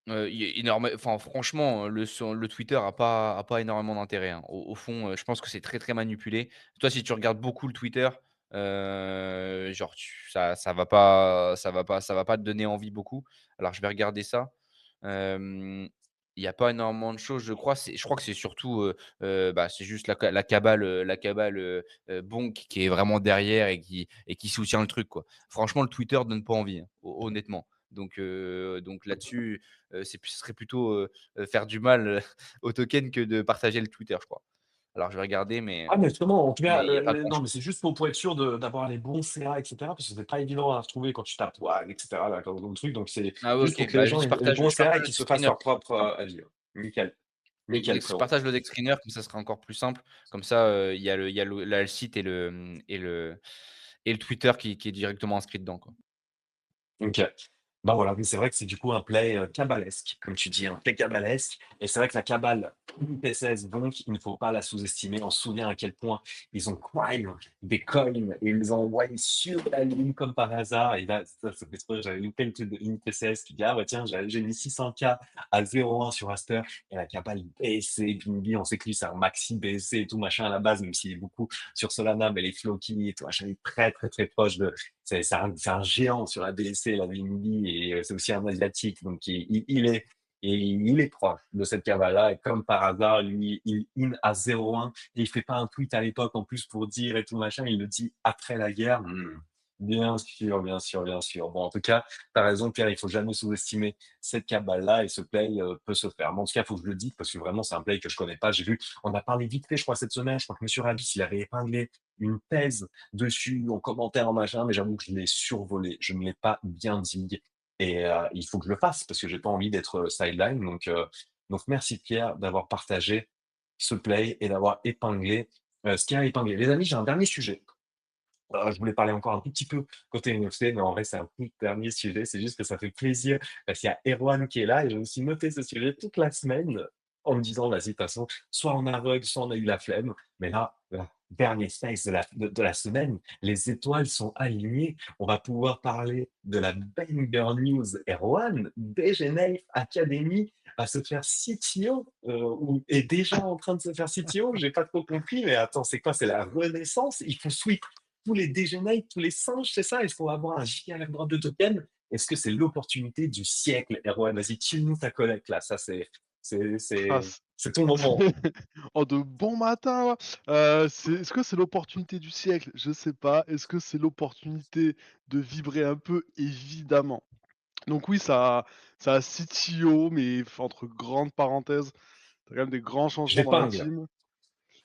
Il y a enfin, franchement, le Twitter a pas énormément d'intérêt, hein. Au fond, je pense que c'est très, très manipulé. Toi, si tu regardes beaucoup le Twitter, genre ça va pas te donner envie beaucoup. Alors je vais regarder ça. Hem, il y a pas énormément de choses, je crois. Je crois que c'est surtout, c'est juste la cabale, Bonk qui est vraiment derrière et qui soutient le truc, quoi. Franchement, le Twitter donne pas envie, hein, honnêtement. Donc là-dessus, ce serait plutôt, faire du mal, au token que de partager le Twitter, je crois. Alors je vais regarder, Ah mais justement, en tout cas, mais il y a pas non, mais grand-chose. c'est juste pour être sûr d'avoir les bons CA et cetera, parce que c'est pas évident à retrouver quand tu tapes WAG et cetera, là, comme truc, donc c'est Ah ouais, juste pour OK. que les Bah, gens aient les bons je CA et partage le qu'ils deck se fassent screener. leur propre, avis, ouais. Nickel, nickel Je frérot. partage le deck screener, comme ça sera encore plus simple. Comme ça, il y a là, le site et le Twitter qui est directement inscrit dedans, quoi. OK. Bah, voilà, mais c'est vrai que c'est du coup un play, cabalesque, comme tu dis, un play cabalesque et c'est vrai que la cabale IPSS donc il ne faut pas la sous-estimer. On se souvient à quel point ils ont crime des coins et ils les ont envoyés sur la lune comme par hasard et là, ça fait exprès, j'avais loupé le truc de IPSS qui dit: «Ah ouais tiens, j'ai mis 600 K à 0,1 sur Aster» et la cabale BSC, Bimbi, on sait que lui c'est un maxi BSC et tout machin à la base, même s'il est beaucoup sur Solana, mais les Floki et tout machin, il est très, très, très proche de c'est un géant sur la BSC, la BNB, et c'est aussi un asiatique, donc il est proche de cette cavale-là, et comme par hasard, lui, il in à 0,1, et il fait pas un tweet à l'époque en plus pour dire et tout machin, il le dit après la guerre. Bien sûr, bien sûr, bien sûr. Bon, en tout cas, tu as raison, Pierre, il faut jamais sous-estimer cette cabale-là et ce play peut se faire. Mais en tout cas, il faut que je le dise parce que vraiment, c'est un play que je connais pas. J'ai vu, on a parlé vite fait, je crois, cette semaine. Je crois que Monsieur Rabis, il avait épinglé une thèse dessus en commentaire, en machin, mais j'avoue que je l'ai survolé. Je ne l'ai pas bien dit. Et il faut que je le fasse parce que j'ai pas envie d'être sideline. Donc merci Pierre d'avoir partagé ce play et d'avoir épinglé ce qui a épinglé. Les amis, j'ai un dernier sujet. Je voulais parler encore un tout petit peu côté NFC, mais en vrai, c'est un tout dernier sujet. C'est juste que ça fait plaisir parce qu'il y a Erwan qui est là et je me suis noté ce sujet toute la semaine en me disant: «Vas-y, de toute façon, soit on a aveugle, soit on a eu la flemme». Mais là, dernier space de la semaine, les étoiles sont alignées. On va pouvoir parler de la banger news. Erwan, DGNafe Academy va se faire CTO, ou est déjà en train de se faire CTO. J'ai pas trop compris, mais attends, c'est quoi? C'est la renaissance? Il faut sweep tous les déjeuners, tous les singes, c'est ça? Est-ce qu'on va avoir un giga airdrop de token? Est-ce que c'est l'opportunité du siècle, Erwan? Vas-y, tue-nous ta collecte là, ça c'est Ah, c'est c c'est ton moment. oh, de bon matin, là! Est-ce que c'est l'opportunité du siècle? Je sais pas. Est-ce que c'est l'opportunité de vibrer un peu? Évidemment. Donc oui, ça a CTO, mais entre grandes parenthèses, tu quand même des grands changements dans la J'épingle, team.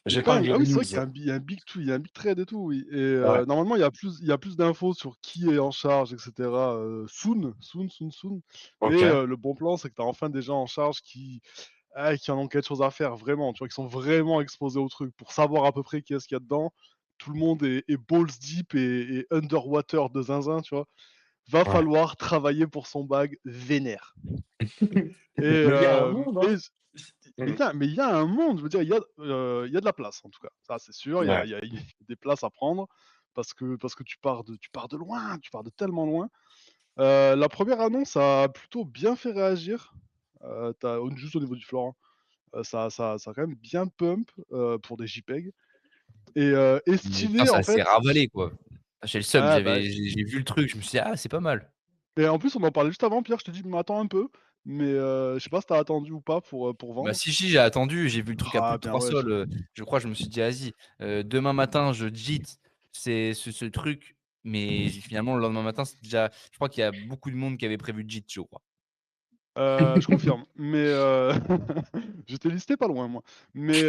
Épingle, j'épingle ah oui, c'est vrai news. qu'il y a un big il y a un big trade et tout, oui, et Ouais, normalement, il y a plus d'infos sur qui est en charge et cetera, soon, et OK. le bon plan, c'est que tu as enfin des gens en charge qui en ont quelque chose à faire vraiment, tu vois? Qui sont vraiment exposés au truc pour savoir à peu près qui est-ce qu'il y a dedans. Tout le monde est balls deep et underwater de zinzin, tu vois? Va Ouais. falloir travailler pour son bag vénère, et Mais il y a un monde, hein. mais Mmh. il y a un monde, je veux dire, il y a de la place en tout cas. Ça, c'est sûr, Ouais. il y a des places à prendre parce que tu pars de loin, tu pars de tellement loin. La première annonce a plutôt bien fait réagir, juste au niveau du floor, hein. Ça a quand même bien pump, pour des JPEG, et Putain, stylé ça en s'est fait. ravalé, quoi. Ah, j'ai le seum, Ah bah, j'ai vu le truc, je me suis dit: «Ah, c'est pas mal». et en plus on en parlait juste avant, Pierre, je te dis: «Mais attends un peu», mais je sais pas si tu as attendu ou pas pour Bah, vendre? si, j'ai attendu, j'ai vu le truc à plus Ah de bien 3 ouais, je sols, je crois, je me suis dit: «Vas-y, demain matin, je JIT c'est ce truc», mais finalement, le lendemain matin, c'est déjà je crois qu'il y a beaucoup de monde qui avait prévu de JIT, je crois. Je confirme, mais j'étais listé pas loin moi, mais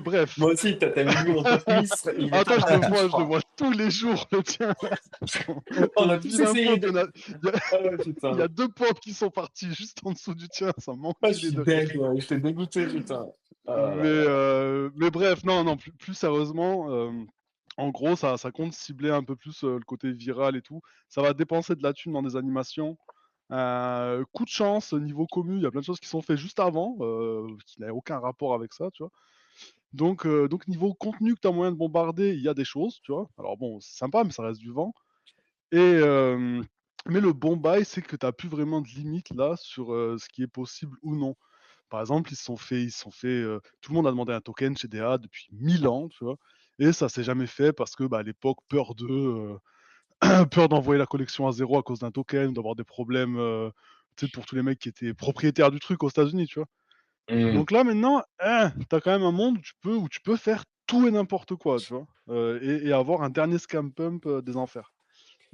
bref. Moi aussi, tu as vu mon top list, il est pas Attends, parti, je je le crois. vois tous les jours le tien là. On Ton a tous vilain essayé pote, de il y a ah ouais, il y putain. a 2 potes qui sont partis juste en dessous du tien, ça Ah, je m'enculait suis de rire. deg, ouais, j'étais dégoûté, putain. Ah là là. Mais bref, non, plus sérieusement, en gros, ça compte cibler un peu plus, le côté viral et tout. Ça va dépenser de la thune dans des animations. Coup de chance, niveau commu, il y a plein de choses qui sont faites juste avant, qui n'avaient aucun rapport avec ça, tu vois? Donc niveau contenu que tu as moyen de bombarder, il y a des choses, tu vois? Alors bon, c'est sympa, mais ça reste du vent, et mais le bon bail, c'est que tu as plus vraiment de limite là sur, ce qui est possible ou non. Par exemple, tout le monde a demandé un token chez DA depuis 1000 ans, tu vois? Et ça s'est jamais fait parce que, bah, à l'époque, peur d'envoyer la collection à zéro à cause d'un token, d'avoir des problèmes, tu sais, pour tous les mecs qui étaient propriétaires du truc aux États-Unis, tu vois? Mmh. Donc là, maintenant, tu as quand même un monde où tu peux faire tout et n'importe quoi, tu vois? Et avoir un dernier scam pump, des enfers.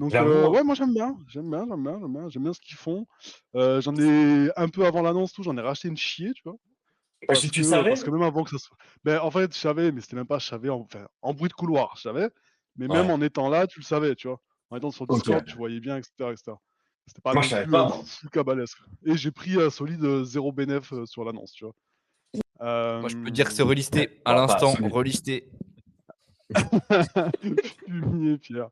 Donc J'avoue, hein. ouais, moi j'aime bien ce qu'ils font. J'en ai un peu avant l'annonce, tout, j'en ai racheté une chier, tu vois? Parce que tu Parce savais? que même avant que ça soit en fait, je savais, mais c'était même pas je savais en bruit de couloir, je savais, mais même Ouais, en étant là, tu le savais, tu vois? En étant sur Discord, tu OK. voyais bien et cetera et cetera. C'était pas Moi, je non savais plus, pas, moi. full cabalesque et j'ai pris, solide, 0 bénéf, sur l'annonce, tu vois? Moi, je peux dire que c'est Hem, relisté à Bah, pas l'instant, solide. relisté. fumier Pierre,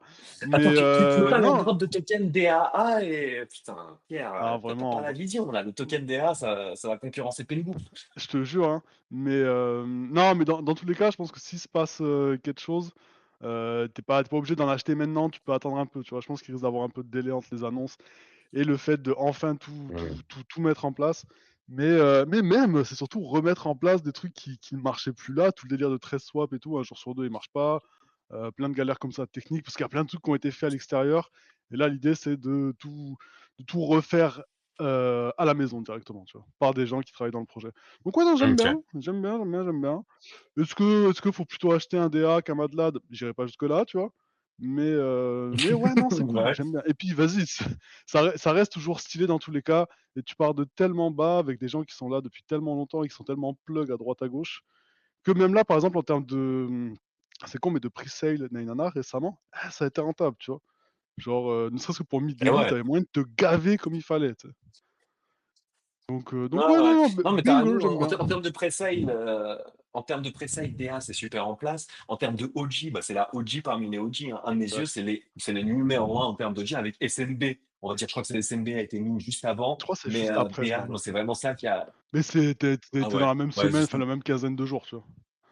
mais Attends, tu veux pas la non, drop de token DAA et putain, Pierre, ah tu pas la vraiment, vision là. Le token DAA, ça va concurrencer Pengu. je te jure, hein, mais non, mais dans tous les cas, je pense que s'il se passe, quelque chose, tu es pas obligé d'en acheter maintenant, tu peux attendre un peu, tu vois? Je pense qu'il risque d'avoir un peu de délai entre les annonces et le fait de enfin Mmh. tout mettre en place. Mais même, c'est surtout remettre en place des trucs qui ne marchaient plus là, tout le délire de 13 swap et tout, un jour sur 2 il marche pas, plein de galères comme ça techniques, parce qu'il y a plein de trucs qui ont été faits à l'extérieur et là l'idée c'est de tout refaire, à la maison directement, tu vois? Par des gens qui travaillent dans le projet. Donc ouais, non, j'aime OK. bien, j'aime bien, j'aime bien, j'aime bien. Est-ce que faut plutôt acheter un DA qu'un MATLAB? J'irai pas jusque là, tu vois? Mais ouais, non, c'est cool, Ouais. j'aime bien et puis vas-y, ça reste toujours stylé dans tous les cas et tu pars de tellement bas avec des gens qui sont là depuis tellement longtemps et qui sont tellement plug à droite à gauche, que même là, par exemple, en termes de, c'est con, mais de pre-sale na récemment, ça a été rentable, tu vois? Genre, ne serait-ce que pour mid Et level, tu ouais. avais moyen de te gaver comme il fallait, tu sais? Ouais, Donc ouais, ouais. non, non, Non, mais tu as bingo, raison. j'aime bien. En termes de pre-sale, DA, c'est super en place. En termes de OG, bah, c'est la OG parmi les OG, hein. À mes Ouais. yeux, c'est les numéro 1 en termes d'OG avec SMB. On va dire, je crois que c'est SMB a été mis juste avant, Je crois que c'est mais juste après, je DA, crois. moi, c'est vraiment ça qui a. Mais tu Ah dans ouais, la même ouais, semaine, enfin justement. la même quinzaine de jours, tu vois?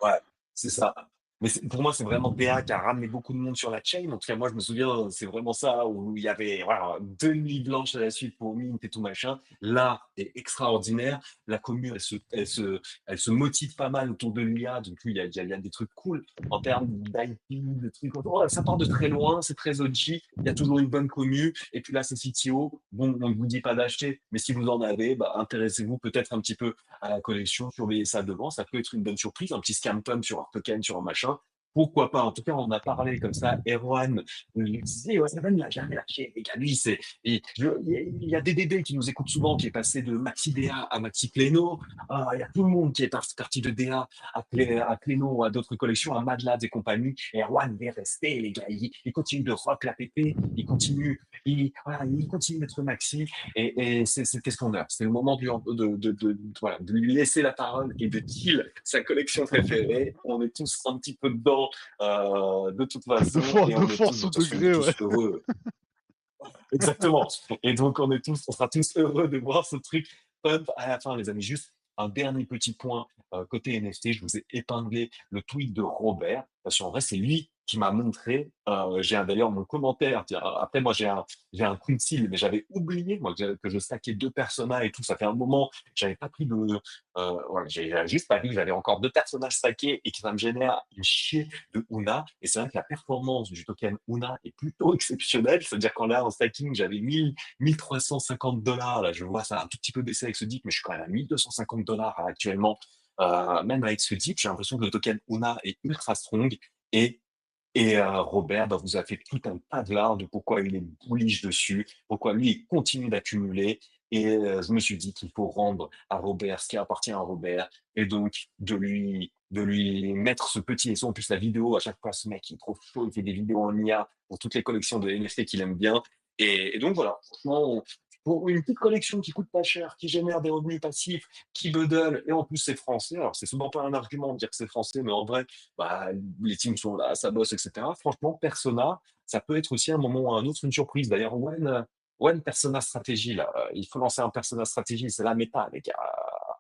Ouais, c'est ça. Mais pour moi, c'est vraiment DA qui a ramené beaucoup de monde sur la chain. En tout cas, moi, je me souviens, c'est vraiment ça où il y avait voilà, 2 nuits blanches à la suite pour Mint et tout machin. Là, c'est extraordinaire. La commune, elle se motive pas mal autour de l'IA. Donc, oui, il y a des trucs cool en termes d'IP, de trucs. Oh, ça part de très loin, c'est très OG. Il y a toujours une bonne commu. Et puis là, c'est CTO. Bon, on ne vous dit pas d'acheter, mais si vous en avez, bah, intéressez-vous peut-être un petit peu à la collection, surveiller ça devant, ça peut être une bonne surprise, un petit scam pump sur un token, sur un machin. Pourquoi pas? En tout cas, on a parlé comme ça. Erwan lui disait, ouais, ça va, ne l'a jamais lâché. Les gars, lui, il y a DDB qui nous écoute souvent, qui est passé de Maxi DA à Maxi Pleno. Ah, il y a tout le monde qui est parti de DA à Pleno, à d'autres collections, à Mad Labs et compagnie. Erwan il est resté, les gars. Il continue de rock la PP, voilà, il continue d'être Maxi. Et c'était son heure. C'était le moment voilà, de lui laisser la parole et de kill sa collection préférée. On est tous un petit peu dedans de toute façon et De on est tous, force de ou toute de façon, on est gré, ouais. tous heureux. Exactement. Et donc, on sera tous heureux de voir ce truc pump à la fin, les amis. Juste un dernier petit point côté NFT, je vous ai épinglé le tweet de Robert, parce qu'en vrai, c'est lui qui m'a montré. D'ailleurs mon commentaire. Tiens, après, moi, j'ai un coup de cil, mais j'avais oublié moi que je stackais 2 personnages et tout. Ça fait un moment, j'avais pas pris de. Voilà, j'ai juste pas vu que j'avais encore 2 personnages stackés et que ça me génère une chier de Una. Et c'est vrai que la performance du token Una est plutôt exceptionnelle. C'est-à-dire qu'en là, en stacking, j'avais 1350 $. Là, je vois ça a un tout petit peu baissé avec ce dip, mais je suis quand même à 1250 $ actuellement. Même avec ce dip, j'ai l'impression que le token Una est ultra strong. Et, Robert bah, vous a fait tout un tas de l'art de pourquoi il est bullish dessus, pourquoi lui, il continue d'accumuler. Et je me suis dit qu'il faut rendre à Robert ce qui appartient à Robert et donc de lui mettre ce petit et en plus la vidéo à chaque fois ce mec il est trop chaud, il fait des vidéos en IA pour toutes les collections de NFT qu'il aime bien et donc voilà, franchement pour une petite collection qui coûte pas cher, qui génère des revenus passifs, qui bedonne et en plus c'est français. Alors c'est souvent pas un argument de dire que c'est français, mais en vrai, bah, les teams sont là, ça bosse, etc. Franchement, Persona, ça peut être aussi un moment ou un autre une surprise. D'ailleurs, One Persona Stratégie, là, il faut lancer un Persona Stratégie, c'est la méta, les gars.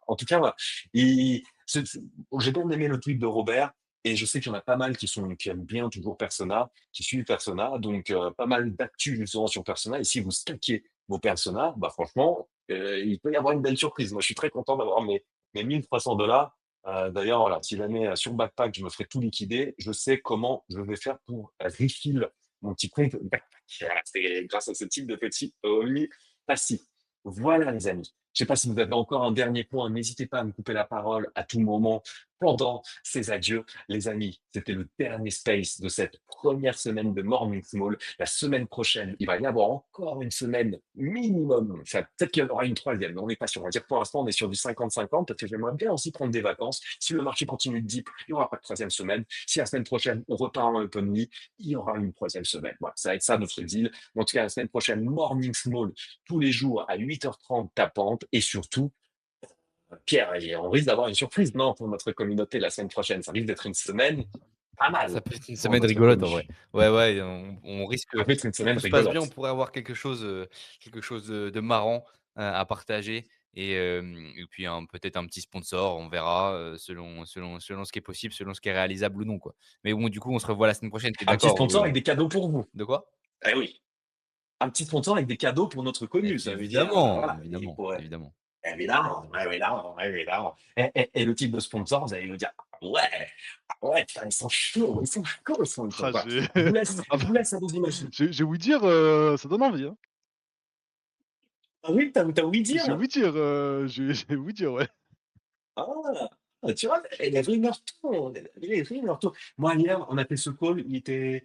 En tout cas, voilà. J'ai bien aimé le tweet de Robert, et je sais qu'il y en a pas mal qui aiment bien toujours Persona, qui suivent Persona, donc pas mal d'actu justement sur Persona. Et si vous stackez vos Persona, bah franchement, il peut y avoir une belle surprise. Moi, je suis très content d'avoir mes 1300 $. D'ailleurs, voilà, si jamais sur Backpack, je me ferai tout liquider, je sais comment je vais faire pour refill mon petit compte Backpack. Voilà, c'est grâce à ce type de petit revenu passif. Voilà, les amis. Je sais pas si vous avez encore un dernier point. N'hésitez pas à me couper la parole à tout moment pendant ces adieux, les amis, c'était le dernier space de cette première semaine de Morning Small. La semaine prochaine, il va y avoir encore une semaine minimum. Enfin, peut-être qu'il y en aura une troisième, mais on n'est pas sûr. On va dire que pour l'instant, on est sur du 50-50 parce que j'aimerais bien aussi prendre des vacances. Si le marché continue de dip, il n'y aura pas de troisième semaine. Si la semaine prochaine, on repart en open il y aura une troisième semaine. Voilà, ça va être ça notre deal. En tout cas, la semaine prochaine, Morning Small, tous les jours à 8h30 tapante. Et surtout, Pierre, on risque d'avoir une surprise, non, pour notre communauté la semaine prochaine. Ça risque d'être une semaine pas Ça mal peut être une pour semaine notre rigolote en vrai. commu. Ouais, ouais, on risque, Ça peut être une si semaine tout se passe bien, on rigolote. pourrait avoir quelque chose de marrant, à partager et puis peut-être un petit sponsor, on verra, selon ce qui est possible, selon ce qui est réalisable ou non, quoi. Mais bon, du coup, on se revoit la semaine prochaine, tu es Un petit d'accord? sponsor avec des cadeaux pour vous. De quoi? Eh oui, un petit sponsor avec des cadeaux pour notre commu. Ça veut dire, Évidemment, voilà, il évidemment, pourrait. évidemment. Évidemment, évidemment, évidemment. Et le type de sponsor, vous allez me dire, ah ouais, ah ouais, putain, ils sont chauds, ils sont Ah, quoi. j'ai ah Je bah, vous laisse à vous imaginer. j'ai ouï dire, ça donne envie, hein. Ah oui, t'as ouï J'ai dire? ouï dire, j'ai ouï dire, ouais. Tu vois? Et les rumeurs tournent, les rumeurs tournent. Moi, hier, on a fait ce call, il était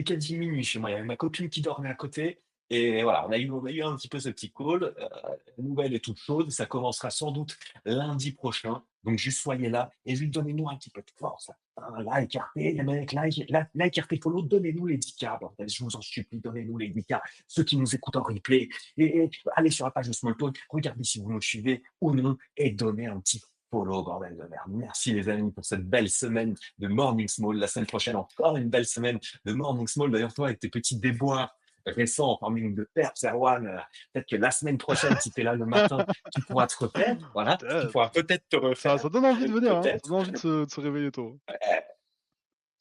quasi minuit chez moi. Il y avait ma copine qui dormait à côté et voilà, on a eu un petit peu ce petit call, la nouvelle est toute chaude, ça commencera sans doute lundi prochain, donc juste soyez là et juste donnez-nous un petit peu de force, hein. Like, RT, les mecs, like, RT, follow, donnez-nous les 10K, bordel, je vous en supplie, donnez-nous les 10K. Ceux qui nous écoutent en replay et allez sur la page de Small Talk, regardez si vous nous suivez ou non et donnez un petit follow, bordel de merde. Merci les amis pour cette belle semaine de Morning Small. La semaine prochaine, encore une belle semaine de Morning Small. D'ailleurs, toi, avec tes petits déboires récents en farming de perf, Erwan, peut-être que la semaine prochaine, si tu es là le matin, tu pourras te refaire. Voilà, tu pourras Peut-être. peut-être te Ça refaire. donne envie de venir, hein. Ça Peut-être. donne envie de se réveiller tôt.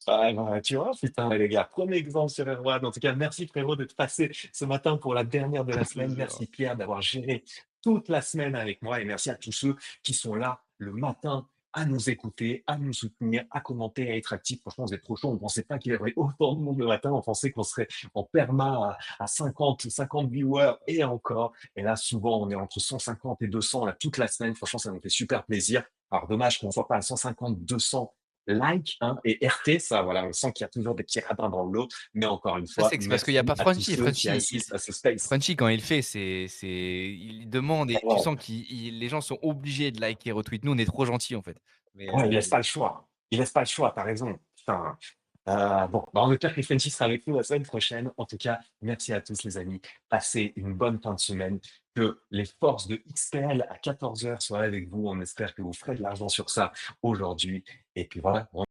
Ouais, bah, tu vois, putain, les gars, premier exemple sur Erwan. En tout cas, merci frérot d'être passé ce matin pour la dernière de la semaine. Plaisir. Merci Pierre d'avoir géré toute la semaine avec moi et merci à tous ceux qui sont là le matin à nous écouter, à nous soutenir, à commenter, à être actifs. Franchement, vous êtes trop chaud. On ne pensait pas qu'il y aurait autant de monde le matin. On pensait qu'on serait en perma à 50 viewers et encore. Et là, souvent, on est entre 150 et 200 là, toute la semaine. Franchement, ça nous fait super plaisir. Alors, dommage qu'on ne soit pas à 150, 200 like, hein, et RT, ça, voilà, on sent qu'il y a toujours des petits radins dans l'eau, mais encore une Ça, fois, c'est parce qu'il y a merci pas à tous Frenchy. ceux qui assistent à ce space. Frenchy, quand il fait, il demande et tu Ouais, sens les gens sont obligés de liker, retweet. Nous, on est trop gentils, en fait. Mais ouais, il laisse pas le choix. Il laisse pas le choix, t'as raison. Putain. Bon, bah, on espère que Frenchy sera avec nous la semaine prochaine. En tout cas, merci à tous les amis. Passez une bonne fin de semaine. Que les forces de XPL à 14h soient avec vous. On espère que vous ferez de l'argent sur ça aujourd'hui. Et puis voilà,